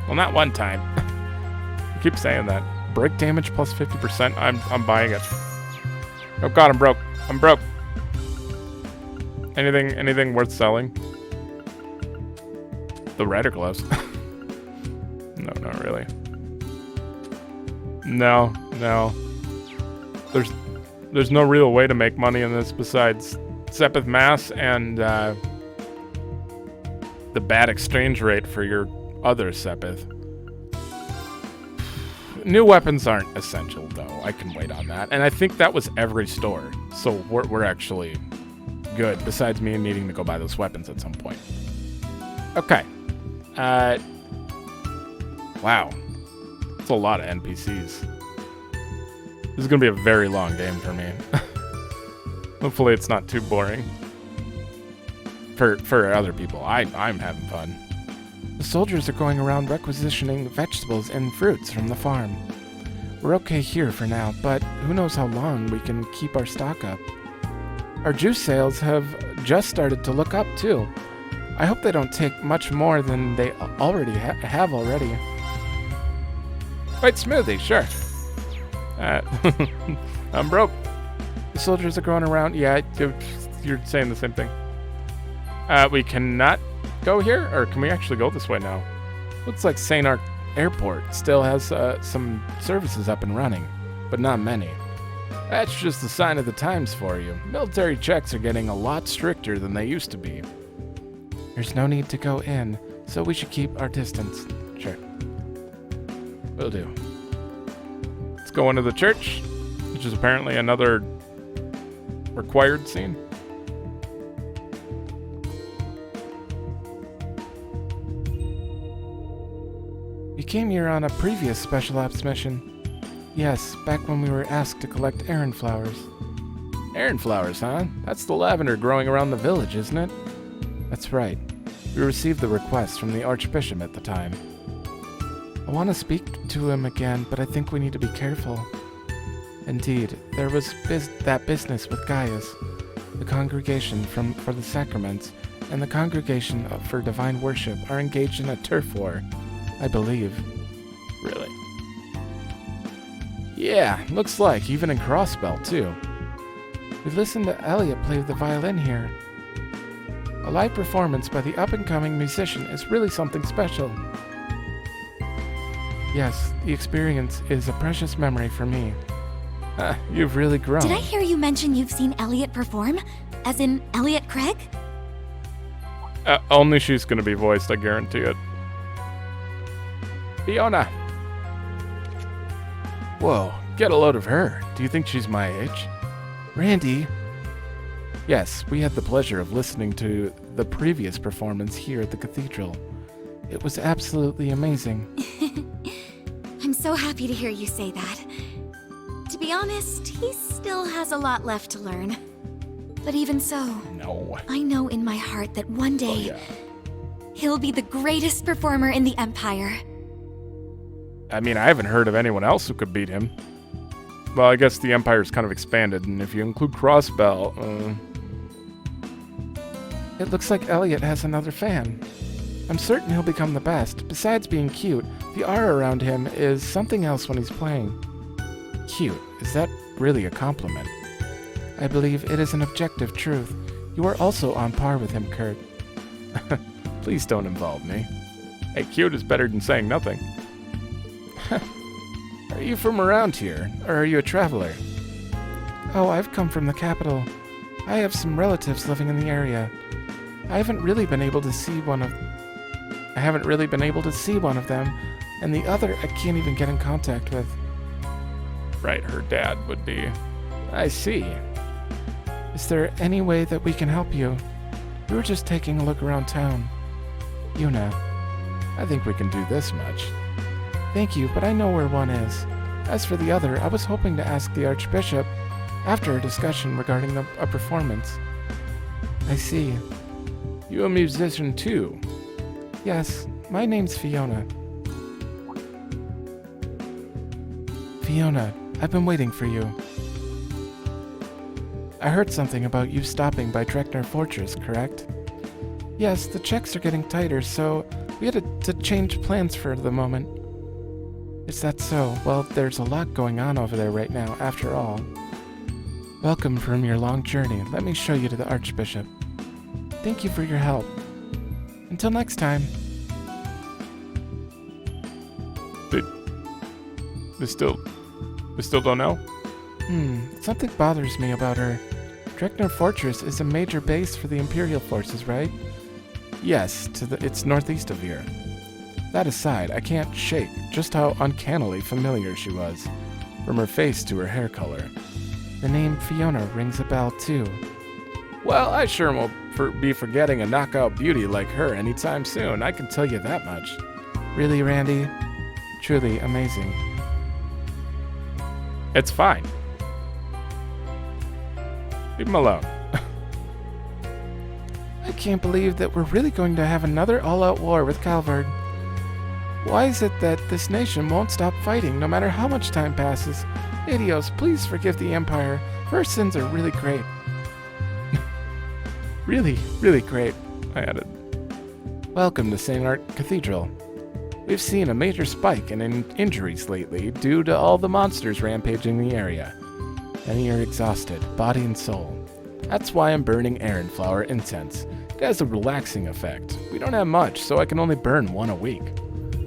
Well, not one time. I keep saying that. Break damage plus 50%. I'm buying it. Oh god, I'm broke. I'm broke. Anything worth selling? The Rider Gloves. No, not really. No. There's no real way to make money in this besides Sepith Mass and the bad exchange rate for your other Sepith. New weapons aren't essential, though. I can wait on that. And I think that was every store. So we're actually good, besides me needing to go buy those weapons at some point. Okay. Wow. That's a lot of NPCs. This is going to be a very long game for me. Hopefully it's not too boring. For other people. I'm having fun. The soldiers are going around requisitioning vegetables and fruits from the farm. We're okay here for now, but who knows how long we can keep our stock up. Our juice sales have just started to look up, too. I hope they don't take much more than they already have already. White smoothie, sure. I'm broke. The soldiers are going around. Yeah, you're saying the same thing. We cannot go here, or can we actually go this way now? Looks like St. Arkh Airport still has some services up and running, but not many. That's just a sign of the times for you. Military checks are getting a lot stricter than they used to be. There's no need to go in, so we should keep our distance. Sure. Will do. Let's go into the church, which is apparently another required scene. You came here on a previous Special Ops mission. Yes, back when we were asked to collect errand flowers. Errand flowers, huh? That's the lavender growing around the village, isn't it? That's right. We received the request from the Archbishop at the time. I want to speak to him again, but I think we need to be careful. Indeed, there was that business with Gaius, the Congregation for the Sacraments, and the Congregation for Divine Worship are engaged in a turf war, I believe. Really? Yeah, looks like, even in Crossbell, too. We listened to Elliot play the violin here. A live performance by the up-and-coming musician is really something special. Yes, the experience is a precious memory for me. You've really grown. Did I hear you mention you've seen Elliot perform? As in Elliot Craig? Only she's gonna be voiced, I guarantee it. Fiona! Whoa, get a load of her. Do you think she's my age? Randy! Yes, we had the pleasure of listening to the previous performance here at the Cathedral. It was absolutely amazing. I'm so happy to hear you say that. To be honest, he still has a lot left to learn. But even so, No. I know in my heart that one day, he'll be the greatest performer in the Empire. I mean, I haven't heard of anyone else who could beat him. Well, I guess the Empire's kind of expanded, and if you include Crossbell, It looks like Elliot has another fan. I'm certain he'll become the best. Besides being cute, the aura around him is something else when he's playing. Cute. Is that really a compliment? I believe it is an objective truth. You are also on par with him, Kurt. Please don't involve me. Hey, cute is better than saying nothing. Are you from around here, or are you a traveler? Oh, I've come from the capital. I have some relatives living in the area. I haven't really been able to see one of them, and the other I can't even get in contact with. Right, her dad would be. I see. Is there any way that we can help you? We were just taking a look around town. Yuna, I think we can do this much. Thank you, but I know where one is. As for the other, I was hoping to ask the Archbishop after a discussion regarding a performance. I see. You a musician too? Yes, my name's Fiona. Fiona, I've been waiting for you. I heard something about you stopping by Drekner Fortress, correct? Yes, the checks are getting tighter, so we had to change plans for the moment. Is that so? Well, there's a lot going on over there right now, after all. Welcome from your long journey. Let me show you to the Archbishop. Thank you for your help. Until next time. We still don't know? Something bothers me about her. Drekner Fortress is a major base for the Imperial forces, right? Yes, it's northeast of here. That aside, I can't shake just how uncannily familiar she was, from her face to her hair color. The name Fiona rings a bell, too. Well, I sure won't be forgetting a knockout beauty like her anytime soon, I can tell you that much. Really, Randy? Truly amazing. It's fine. Leave him alone. I can't believe that we're really going to have another all-out war with Calvard. Why is it that this nation won't stop fighting no matter how much time passes? Idios, please forgive the Empire, for our sins are really great. Really, really great, I added. Welcome to St. Art Cathedral. We've seen a major spike in injuries lately due to all the monsters rampaging the area. Many are exhausted, body and soul. That's why I'm burning Aaron Flower incense. It has a relaxing effect. We don't have much, so I can only burn one a week.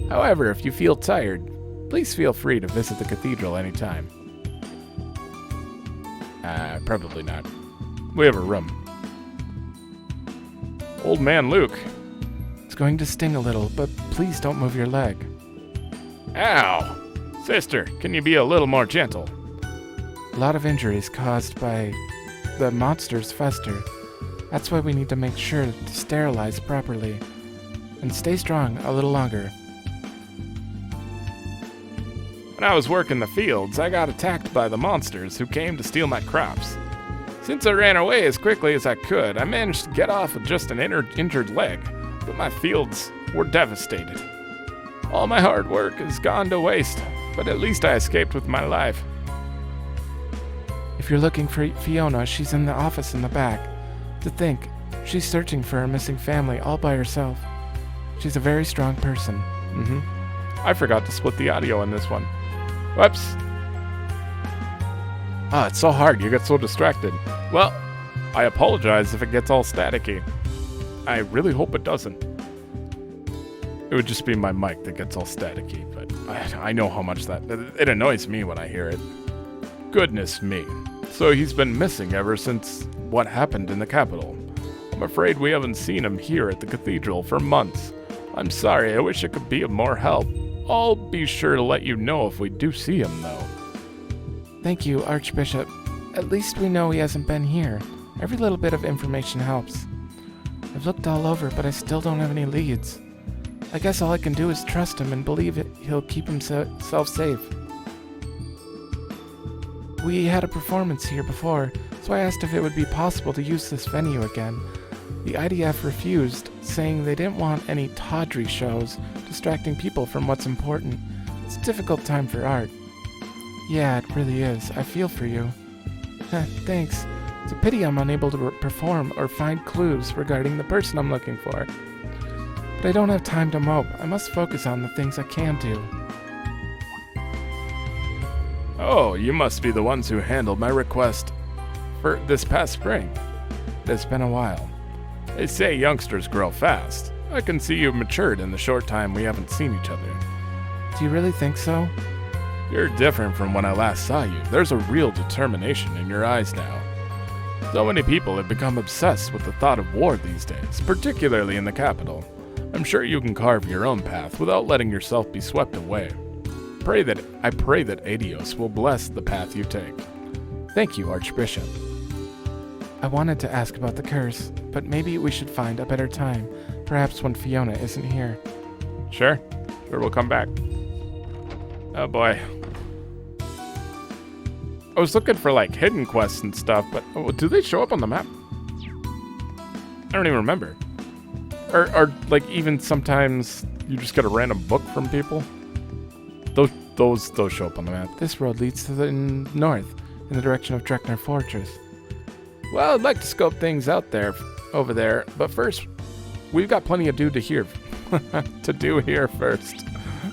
However, if you feel tired, please feel free to visit the cathedral anytime. Probably not. We have a room. Old man Luke. It's going to sting a little, but please don't move your leg. Ow! Sister, can you be a little more gentle? A lot of injuries caused by the monsters fester. That's why we need to make sure to sterilize properly. And stay strong a little longer. When I was working the fields, I got attacked by the monsters who came to steal my crops. Since I ran away as quickly as I could, I managed to get off with just an injured leg, but my fields were devastated. All my hard work has gone to waste, but at least I escaped with my life. If you're looking for Fiona, she's in the office in the back. To think, she's searching for her missing family all by herself. She's a very strong person. I forgot to split the audio on this one. Whoops. It's so hard, you get so distracted. Well, I apologize if it gets all staticky. I really hope it doesn't. It would just be my mic that gets all staticky, but I know how much it annoys me when I hear it. Goodness me. So he's been missing ever since what happened in the capital. I'm afraid we haven't seen him here at the cathedral for months. I'm sorry, I wish I could be of more help. I'll be sure to let you know if we do see him, though. Thank you, Archbishop. At least we know he hasn't been here. Every little bit of information helps. I've looked all over, but I still don't have any leads. I guess all I can do is trust him and believe he'll keep himself safe. We had a performance here before, so I asked if it would be possible to use this venue again. The IDF refused, saying they didn't want any tawdry shows distracting people from what's important. It's a difficult time for art. Yeah, it really is. I feel for you. Thanks. It's a pity I'm unable to perform or find clues regarding the person I'm looking for. But But I don't have time to mope. I must focus on the things I can do. Oh, you must be the ones who handled my request for this past spring. It's been a while. They say youngsters grow fast. I can see you've matured in the short time we haven't seen each other. Do you really think so? You're different from when I last saw you. There's a real determination in your eyes now. So many people have become obsessed with the thought of war these days, particularly in the capital. I'm sure you can carve your own path without letting yourself be swept away. I pray that Adios will bless the path you take. Thank you, Archbishop. I wanted to ask about the curse, but maybe we should find a better time. Perhaps when Fiona isn't here. Sure. Sure, we'll come back. Oh boy. I was looking for like hidden quests and stuff, but do they show up on the map? I don't even remember. Or like even sometimes you just get a random book from people. Those show up on the map. This road leads to the north, in the direction of Drekner Fortress. Well, I'd like to scope things out over there, but first, we've got plenty of to do here first.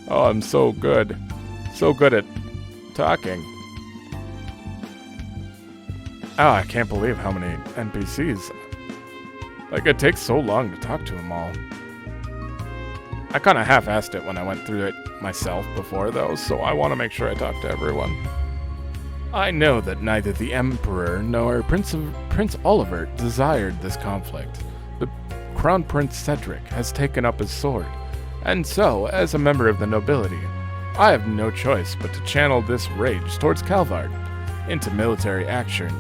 Oh, I'm so good at talking. Oh, I can't believe how many NPCs. Like, it takes so long to talk to them all. I kind of half-assed it when I went through it myself before, though, so I want to make sure I talk to everyone. I know that neither the Emperor nor Prince Oliver desired this conflict, but Crown Prince Cedric has taken up his sword, and so, as a member of the nobility, I have no choice but to channel this rage towards Calvard into military action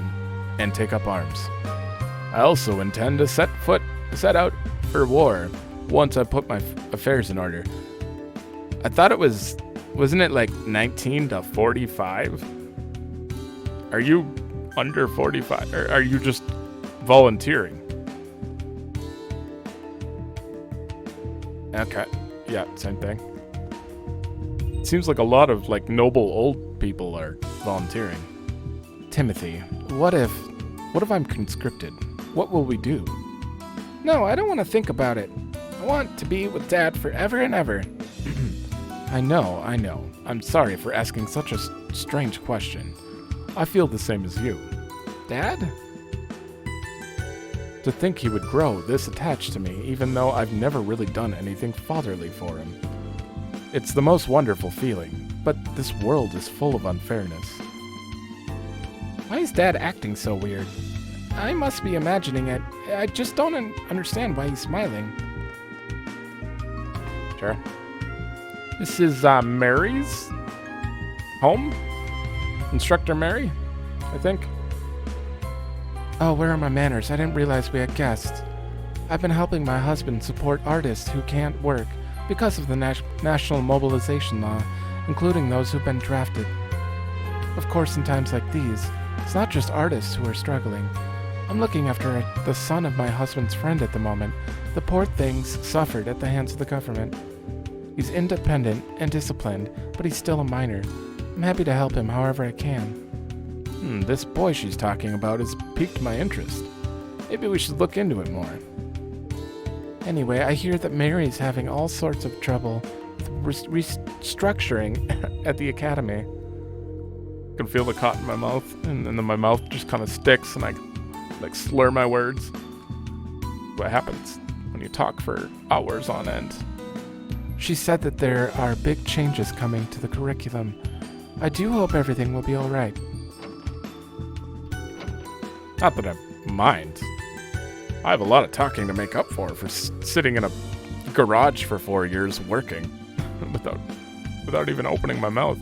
and take up arms. I also intend to set out for war once I put my affairs in order. I thought wasn't it like 19 to 45? Are you under 45, or are you just volunteering? Okay, yeah, same thing. It seems like a lot of like noble old people are volunteering. Timothy, what if I'm conscripted? What will we do? No, I don't want to think about it. I want to be with Dad forever and ever. I know. I'm sorry for asking such a strange question. I feel the same as you. Dad? To think he would grow this attached to me, even though I've never really done anything fatherly for him. It's the most wonderful feeling, but this world is full of unfairness. Why is Dad acting so weird? I must be imagining it. I just don't understand why he's smiling. Sure. This is Mary's home? Instructor Mary, I think. Oh, where are my manners? I didn't realize we had guests. I've been helping my husband support artists who can't work because of the national mobilization law, including those who've been drafted. Of course, in times like these, it's not just artists who are struggling. I'm looking after the son of my husband's friend at the moment. The poor thing's suffered at the hands of the government. He's independent and disciplined, but he's still a minor. I'm happy to help him however I can. This boy she's talking about has piqued my interest. Maybe we should look into it more. Anyway, I hear that Mary's having all sorts of trouble with restructuring at the academy. I can feel the cotton in my mouth, and then my mouth just kind of sticks, and I like slur my words. What happens when you talk for hours on end? She said that there are big changes coming to the curriculum. I do hope everything will be all right. Not that I mind. I have a lot of talking to make up for sitting in a garage for 4 years working without even opening my mouth.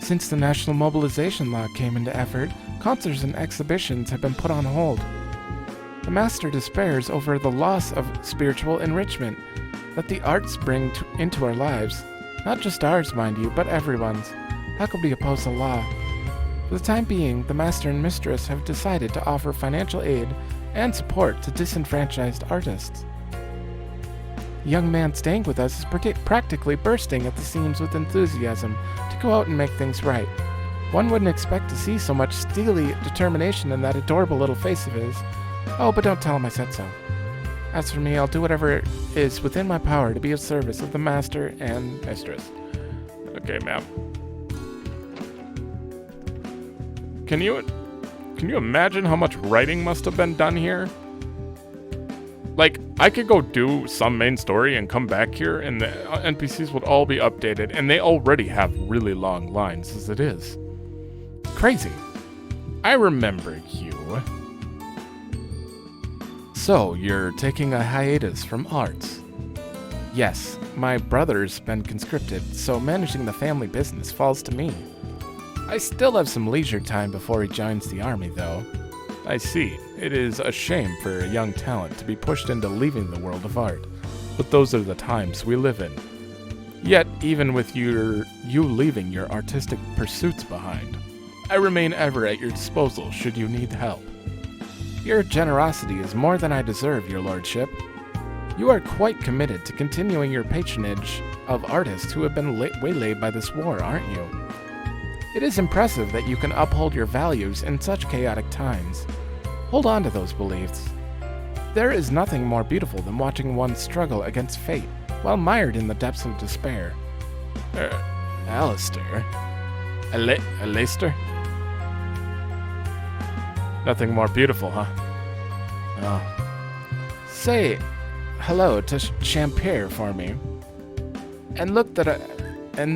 Since the national mobilization law came into effort, concerts and exhibitions have been put on hold. The master despairs over the loss of spiritual enrichment that the arts bring into our lives. Not just ours, mind you, but everyone's. How could we oppose the law? For the time being, the master and mistress have decided to offer financial aid and support to disenfranchised artists. The young man staying with us is practically bursting at the seams with enthusiasm to go out and make things right. One wouldn't expect to see so much steely determination in that adorable little face of his. Oh, but don't tell him I said so. As for me, I'll do whatever is within my power to be of service of the master and mistress. Okay, ma'am. Can you imagine how much writing must have been done here? Like, I could go do some main story and come back here and the NPCs would all be updated, and they already have really long lines as it is. Crazy. I remember you. So, you're taking a hiatus from arts? Yes, my brother's been conscripted, so managing the family business falls to me. I still have some leisure time before he joins the army, though. I see. It is a shame for a young talent to be pushed into leaving the world of art, but those are the times we live in. Yet, even with you leaving your artistic pursuits behind, I remain ever at your disposal should you need help. Your generosity is more than I deserve, your lordship. You are quite committed to continuing your patronage of artists who have been waylaid by this war, aren't you? It is impressive that you can uphold your values in such chaotic times. Hold on to those beliefs. There is nothing more beautiful than watching one struggle against fate while mired in the depths of despair. Alistair? Alistair? Nothing more beautiful, huh? Oh. Say hello to Champere for me. And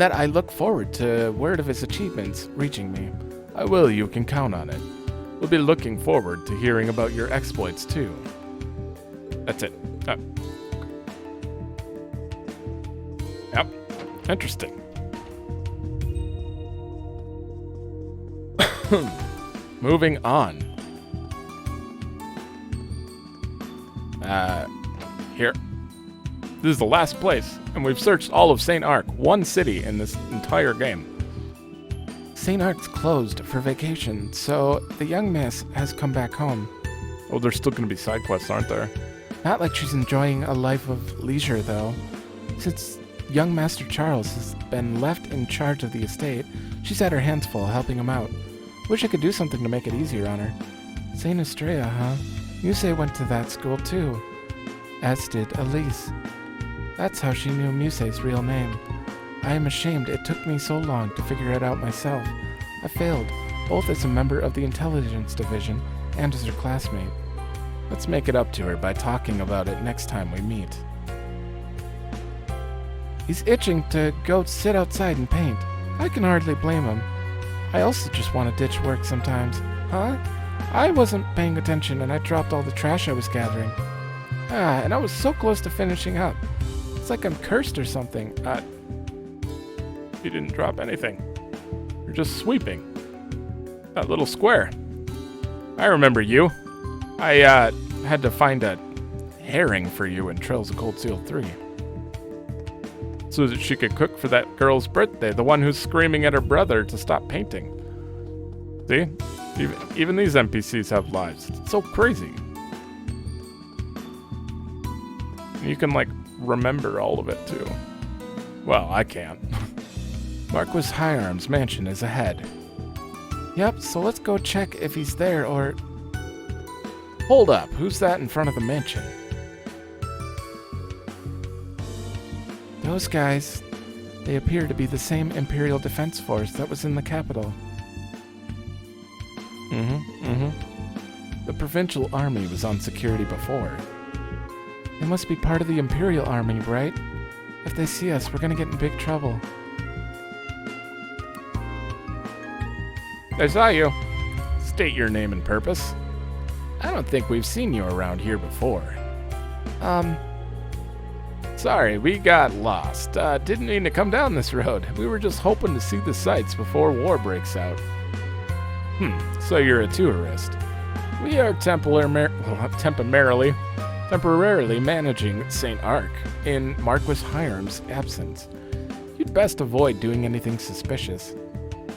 that I look forward to word of his achievements reaching me. I will, you can count on it. We'll be looking forward to hearing about your exploits, too. That's it. Yep. Interesting. Moving on. Here. This is the last place, and we've searched all of St. Arkh, one city in this entire game. St. Arkh's closed for vacation, so the young miss has come back home. Oh, there's still going to be side quests, aren't there? Not like she's enjoying a life of leisure, though. Since young Master Charles has been left in charge of the estate, she's had her hands full helping him out. Wish I could do something to make it easier on her. St. Estrella, huh? Muse went to that school, too. As did Elise. That's how she knew Muse's real name. I am ashamed it took me so long to figure it out myself. I failed, both as a member of the intelligence division and as her classmate. Let's make it up to her by talking about it next time we meet. He's itching to go sit outside and paint. I can hardly blame him. I also just want to ditch work sometimes. Huh? I wasn't paying attention and I dropped all the trash I was gathering. And I was so close to finishing up. It's like I'm cursed or something. You didn't drop anything. You're just sweeping. That little square. I remember you. I had to find a herring for you in Trails of Cold Steel 3. So that she could cook for that girl's birthday, the one who's screaming at her brother to stop painting. See? Even these NPCs have lives. It's so crazy. You can, like, remember all of it, too. Well, I can't. Marquis Hiram's mansion is ahead. Yep, so let's go check if he's there or... Hold up, who's that in front of the mansion? Those guys, they appear to be the same Imperial Defense Force that was in the capital. The Provincial Army was on security before. They must be part of the Imperial Army, right? If they see us, we're gonna get in big trouble. I saw you. State your name and purpose. I don't think we've seen you around here before. Sorry, we got lost. Didn't mean to come down this road. We were just hoping to see the sights before war breaks out. So you're a tourist. We are temporarily managing St. Arkh in Marquis Hiram's absence. You'd best avoid doing anything suspicious.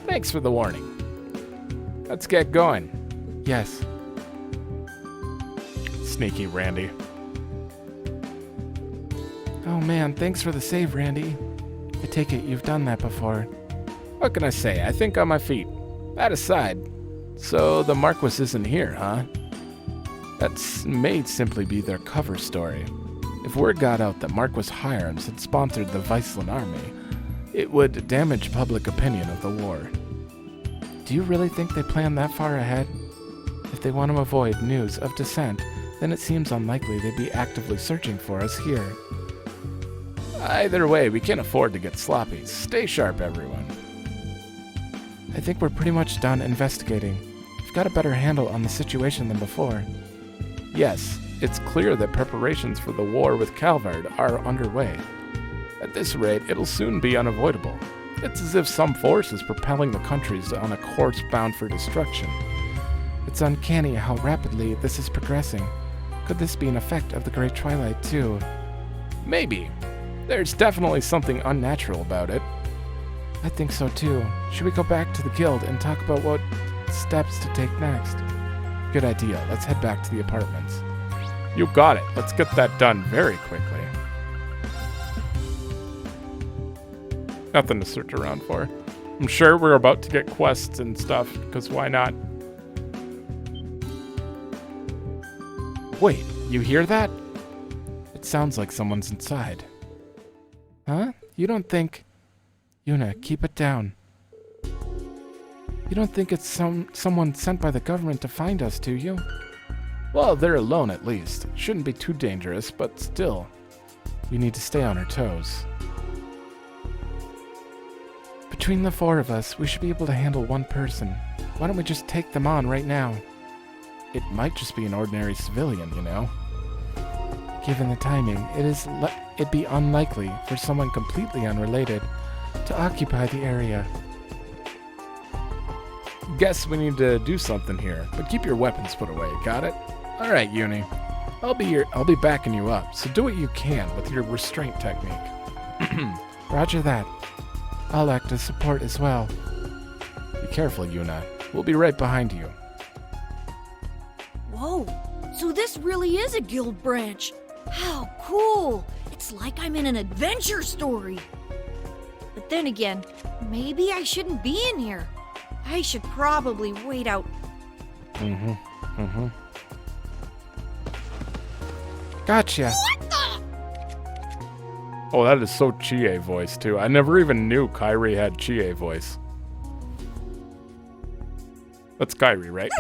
Thanks for the warning. Let's get going. Yes. Sneaky Randy. Oh man, thanks for the save, Randy. I take it you've done that before. What can I say? I think on my feet. That aside, so the Marquis isn't here, huh? That may simply be their cover story. If word got out that Marquis Hirons had sponsored the Viceland army, it would damage public opinion of the war. Do you really think they plan that far ahead? If they want to avoid news of dissent, then it seems unlikely they'd be actively searching for us here. Either way, we can't afford to get sloppy. Stay sharp, everyone. I think we're pretty much done investigating. We've got a better handle on the situation than before. Yes, it's clear that preparations for the war with Calvard are underway. At this rate, it'll soon be unavoidable. It's as if some force is propelling the countries on a course bound for destruction. It's uncanny how rapidly this is progressing. Could this be an effect of the Great Twilight, too? Maybe. There's definitely something unnatural about it. I think so, too. Should we go back to the guild and talk about what steps to take next? Good idea. Let's head back to the apartments. You got it. Let's get that done very quickly. Nothing to search around for. I'm sure we're about to get quests and stuff, because why not? Wait, you hear that? It sounds like someone's inside. Huh? You don't think... Yuna, keep it down. You don't think it's someone sent by the government to find us, do you? Well, they're alone at least. Shouldn't be too dangerous, but still. We need to stay on our toes. Between the four of us, we should be able to handle one person. Why don't we just take them on right now? It might just be an ordinary civilian, you know? Given the timing, it'd be unlikely for someone completely unrelated to occupy the area. Guess we need to do something here, but keep your weapons put away, got it? Alright, Uni. I'll be backing you up, so do what you can with your restraint technique. Roger that. I'll act as support as well. Be careful, Yuna. We'll be right behind you. Whoa, so this really is a guild branch. How cool! It's like I'm in an adventure story. But then again, maybe I shouldn't be in here. I should probably wait out. Gotcha. What the? Oh, that is so Chie voice, too. I never even knew Kairi had Chie voice. That's Kairi, right?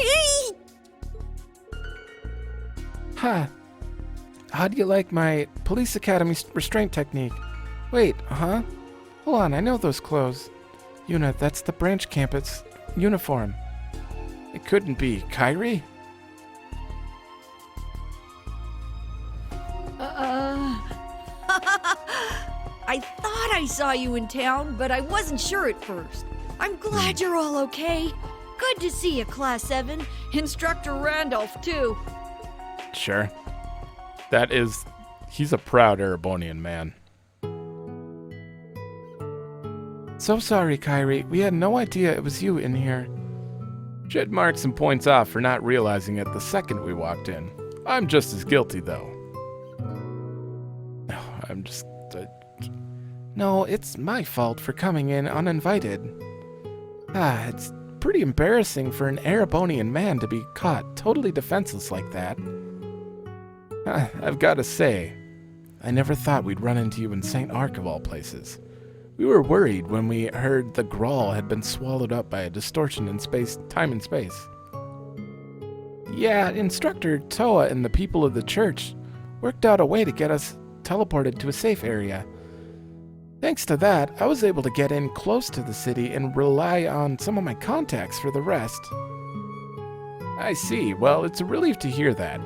Huh. How do you like my police academy restraint technique? Wait, huh? Hold on, I know those clothes. Yuna, that's the branch campus uniform. It couldn't be Kairi? I thought I saw you in town, but I wasn't sure at first. I'm glad you're all okay. Good to see you, Class 7. Instructor Randolph, too. Sure. He's a proud Erebonian man. So sorry, Kairi. We had no idea it was you in here. Jed marks and points off for not realizing it the second we walked in. I'm just as guilty, though. No, it's my fault for coming in uninvited. It's pretty embarrassing for an Erebonian man to be caught totally defenseless like that. I've got to say, I never thought we'd run into you in St. Arkh of all places. We were worried when we heard the Grawl had been swallowed up by a distortion in time and space. Yeah, Instructor Toa and the people of the church worked out a way to get us teleported to a safe area. Thanks to that, I was able to get in close to the city and rely on some of my contacts for the rest. I see. Well, it's a relief to hear that.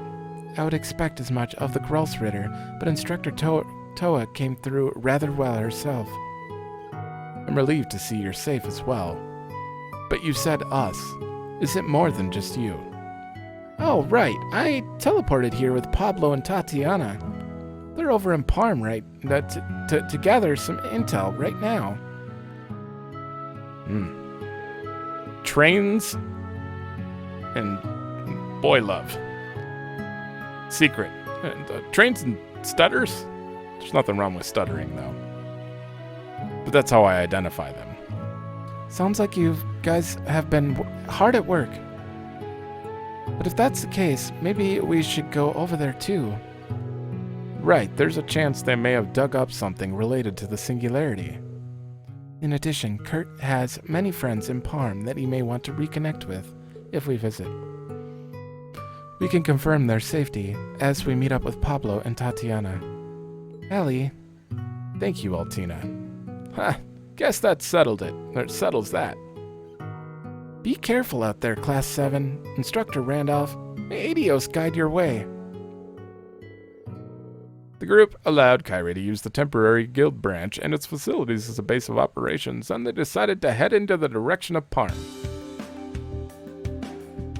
I would expect as much of the Grolsritter, but Instructor Toa came through rather well herself. I'm relieved to see you're safe as well. But you said us. Is it more than just you? Oh, right. I teleported here with Pablo and Tatiana. They're over in Parm to gather some intel right now. Trains and boy love. Secret. Trains and stutters? There's nothing wrong with stuttering, though. But that's how I identify them. Sounds like you guys have been hard at work. But if that's the case, maybe we should go over there too. Right, there's a chance they may have dug up something related to the singularity. In addition, Kurt has many friends in Parm that he may want to reconnect with if we visit. We can confirm their safety as we meet up with Pablo and Tatiana. Ellie. Thank you, Altina. Ha! Guess that settled it. Or settles that. Be careful out there, Class 7. Instructor Randolph. May Adios guide your way. The group allowed Kyrie to use the temporary guild branch and its facilities as a base of operations, and they decided to head into the direction of Parm.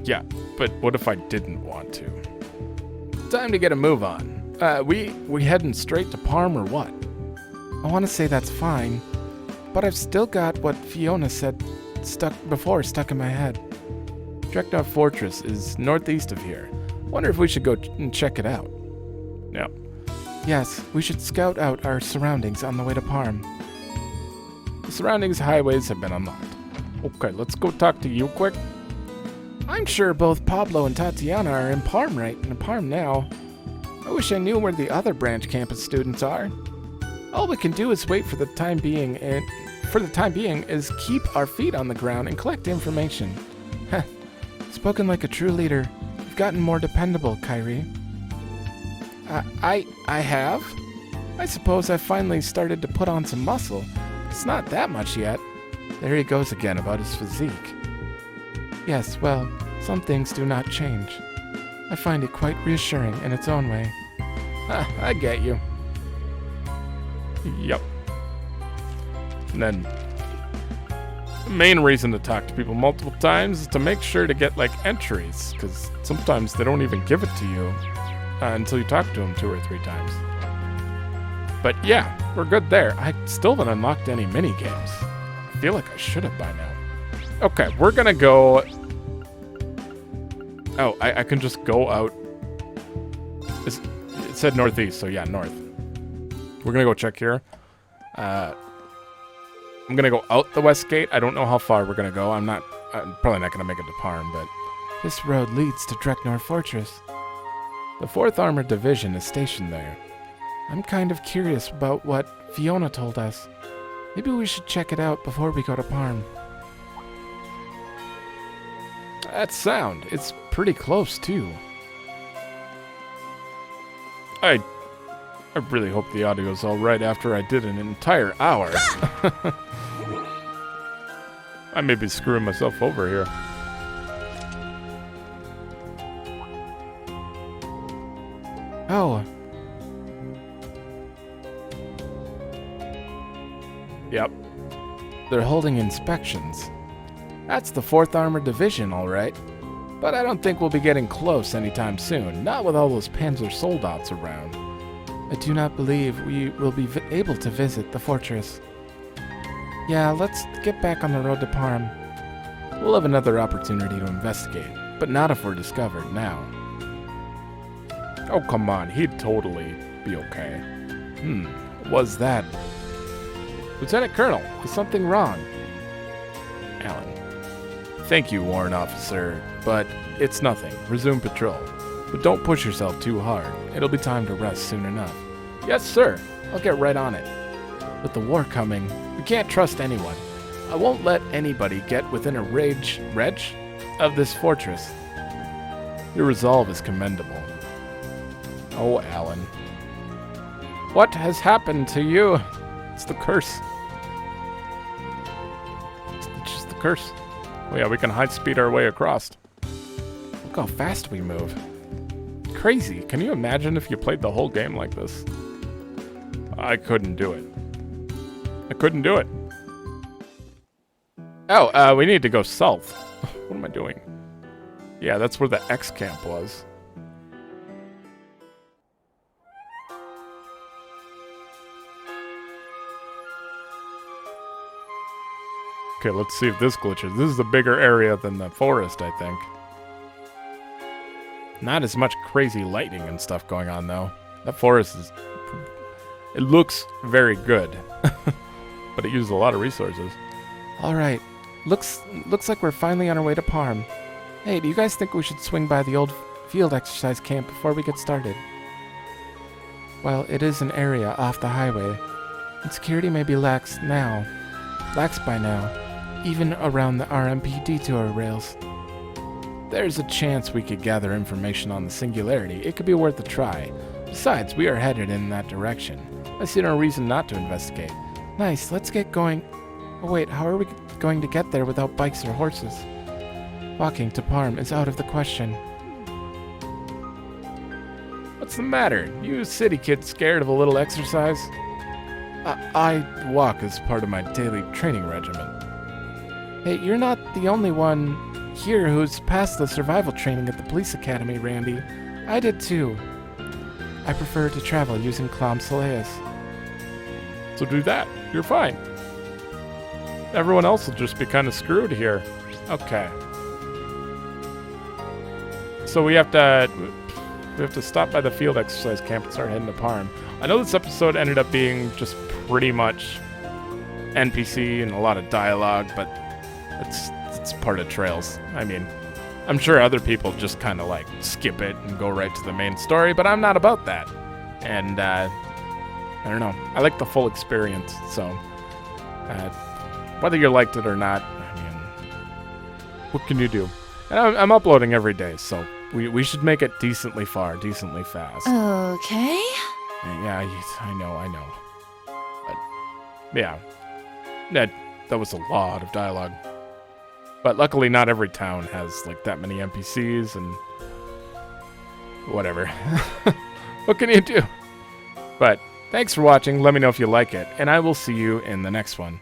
Yeah, but what if I didn't want to? Time to get a move on. We heading straight to Parm or what? I want to say that's fine, but I've still got what Fiona said stuck in my head. Dreknar Fortress is northeast of here. Wonder if we should go and check it out. No. Yes, we should scout out our surroundings on the way to Parm. The surroundings highways have been unlocked. Okay, let's go talk to you quick. I'm sure both Pablo and Tatiana are in Parm now. I wish I knew where the other branch campus students are. All we can do is wait for the time being, and for the time being is keep our feet on the ground and collect information. Heh. Spoken like a true leader. You've gotten more dependable, Kyrie. I have? I suppose I finally started to put on some muscle. It's not that much yet. There he goes again about his physique. Yes, well, some things do not change. I find it quite reassuring in its own way. I get you. Yep. And then, the main reason to talk to people multiple times is to make sure to get, like, entries, because sometimes they don't even give it to you until you talk to them 2 or 3 times. But yeah, we're good there. I still haven't unlocked any mini-games. I feel like I should have by now. Okay, we're gonna go... Oh, I can just go out. It said northeast, so yeah, north. We're gonna go check here. I'm gonna go out the west gate. I don't know how far we're gonna go. I'm probably not gonna make it to Parm, but... This road leads to Dreknar Fortress. The 4th Armored Division is stationed there. I'm kind of curious about what Fiona told us. Maybe we should check it out before we go to Parm. That's sound. It's pretty close, too. I really hope the audio's alright after I did an entire hour. I may be screwing myself over here. Oh. Yep. They're holding inspections. That's the 4th Armored Division, all right. But I don't think we'll be getting close anytime soon, not with all those Panzer soldats around. I do not believe we will be able to visit the fortress. Yeah, let's get back on the road to Parm. We'll have another opportunity to investigate, but not if we're discovered now. Oh, come on, he'd totally be okay. Was that? Lieutenant Colonel, is something wrong? Alan. Thank you, Warrant Officer, but it's nothing. Resume patrol. But don't push yourself too hard. It'll be time to rest soon enough. Yes, sir. I'll get right on it. With the war coming, we can't trust anyone. I won't let anybody get within a reg of this fortress. Your resolve is commendable. Oh, Alan. What has happened to you? It's the curse. It's just the curse. Oh yeah, we can high speed our way across. Look how fast we move. Crazy. Can you imagine if you played the whole game like this? I couldn't do it. I couldn't do it. Oh, we need to go south. What am I doing? Yeah, that's where the X camp was. Okay, let's see if this glitches. This is a bigger area than the forest, I think. Not as much crazy lightning and stuff going on, though. That forest is... It looks very good. But it uses a lot of resources. Alright. Looks like we're finally on our way to Parm. Hey, do you guys think we should swing by the old field exercise camp before we get started? Well, it is an area off the highway, and security may be lax by now, even around the RMP detour rails. There's a chance we could gather information on the singularity. It could be worth a try. Besides, we are headed in that direction. I see no reason not to investigate. Nice, let's get going. Oh wait, how are we going to get there without bikes or horses? Walking to Parm is out of the question. What's the matter? You city kids scared of a little exercise? I walk as part of my daily training regimen. Hey, you're not the only one here who's passed the survival training at the police academy, Randy. I did too. I prefer to travel using Clam Soleas. So do that. You're fine. Everyone else will just be kind of screwed here. Okay. So we have to stop by the field exercise camp and start heading to Parm. I know this episode ended up being just pretty much NPC and a lot of dialogue, but it's part of Trails. I mean, I'm sure other people just kind of like skip it and go right to the main story, but I'm not about that. And I don't know. I like the full experience, so whether you liked it or not, I mean, what can you do? And I'm uploading every day, so we should make it decently fast. Okay. Yeah, I know. But, yeah, that was a lot of dialogue. But luckily, not every town has like that many NPCs and whatever. What can you do? But thanks for watching. Let me know if you like it, and I will see you in the next one.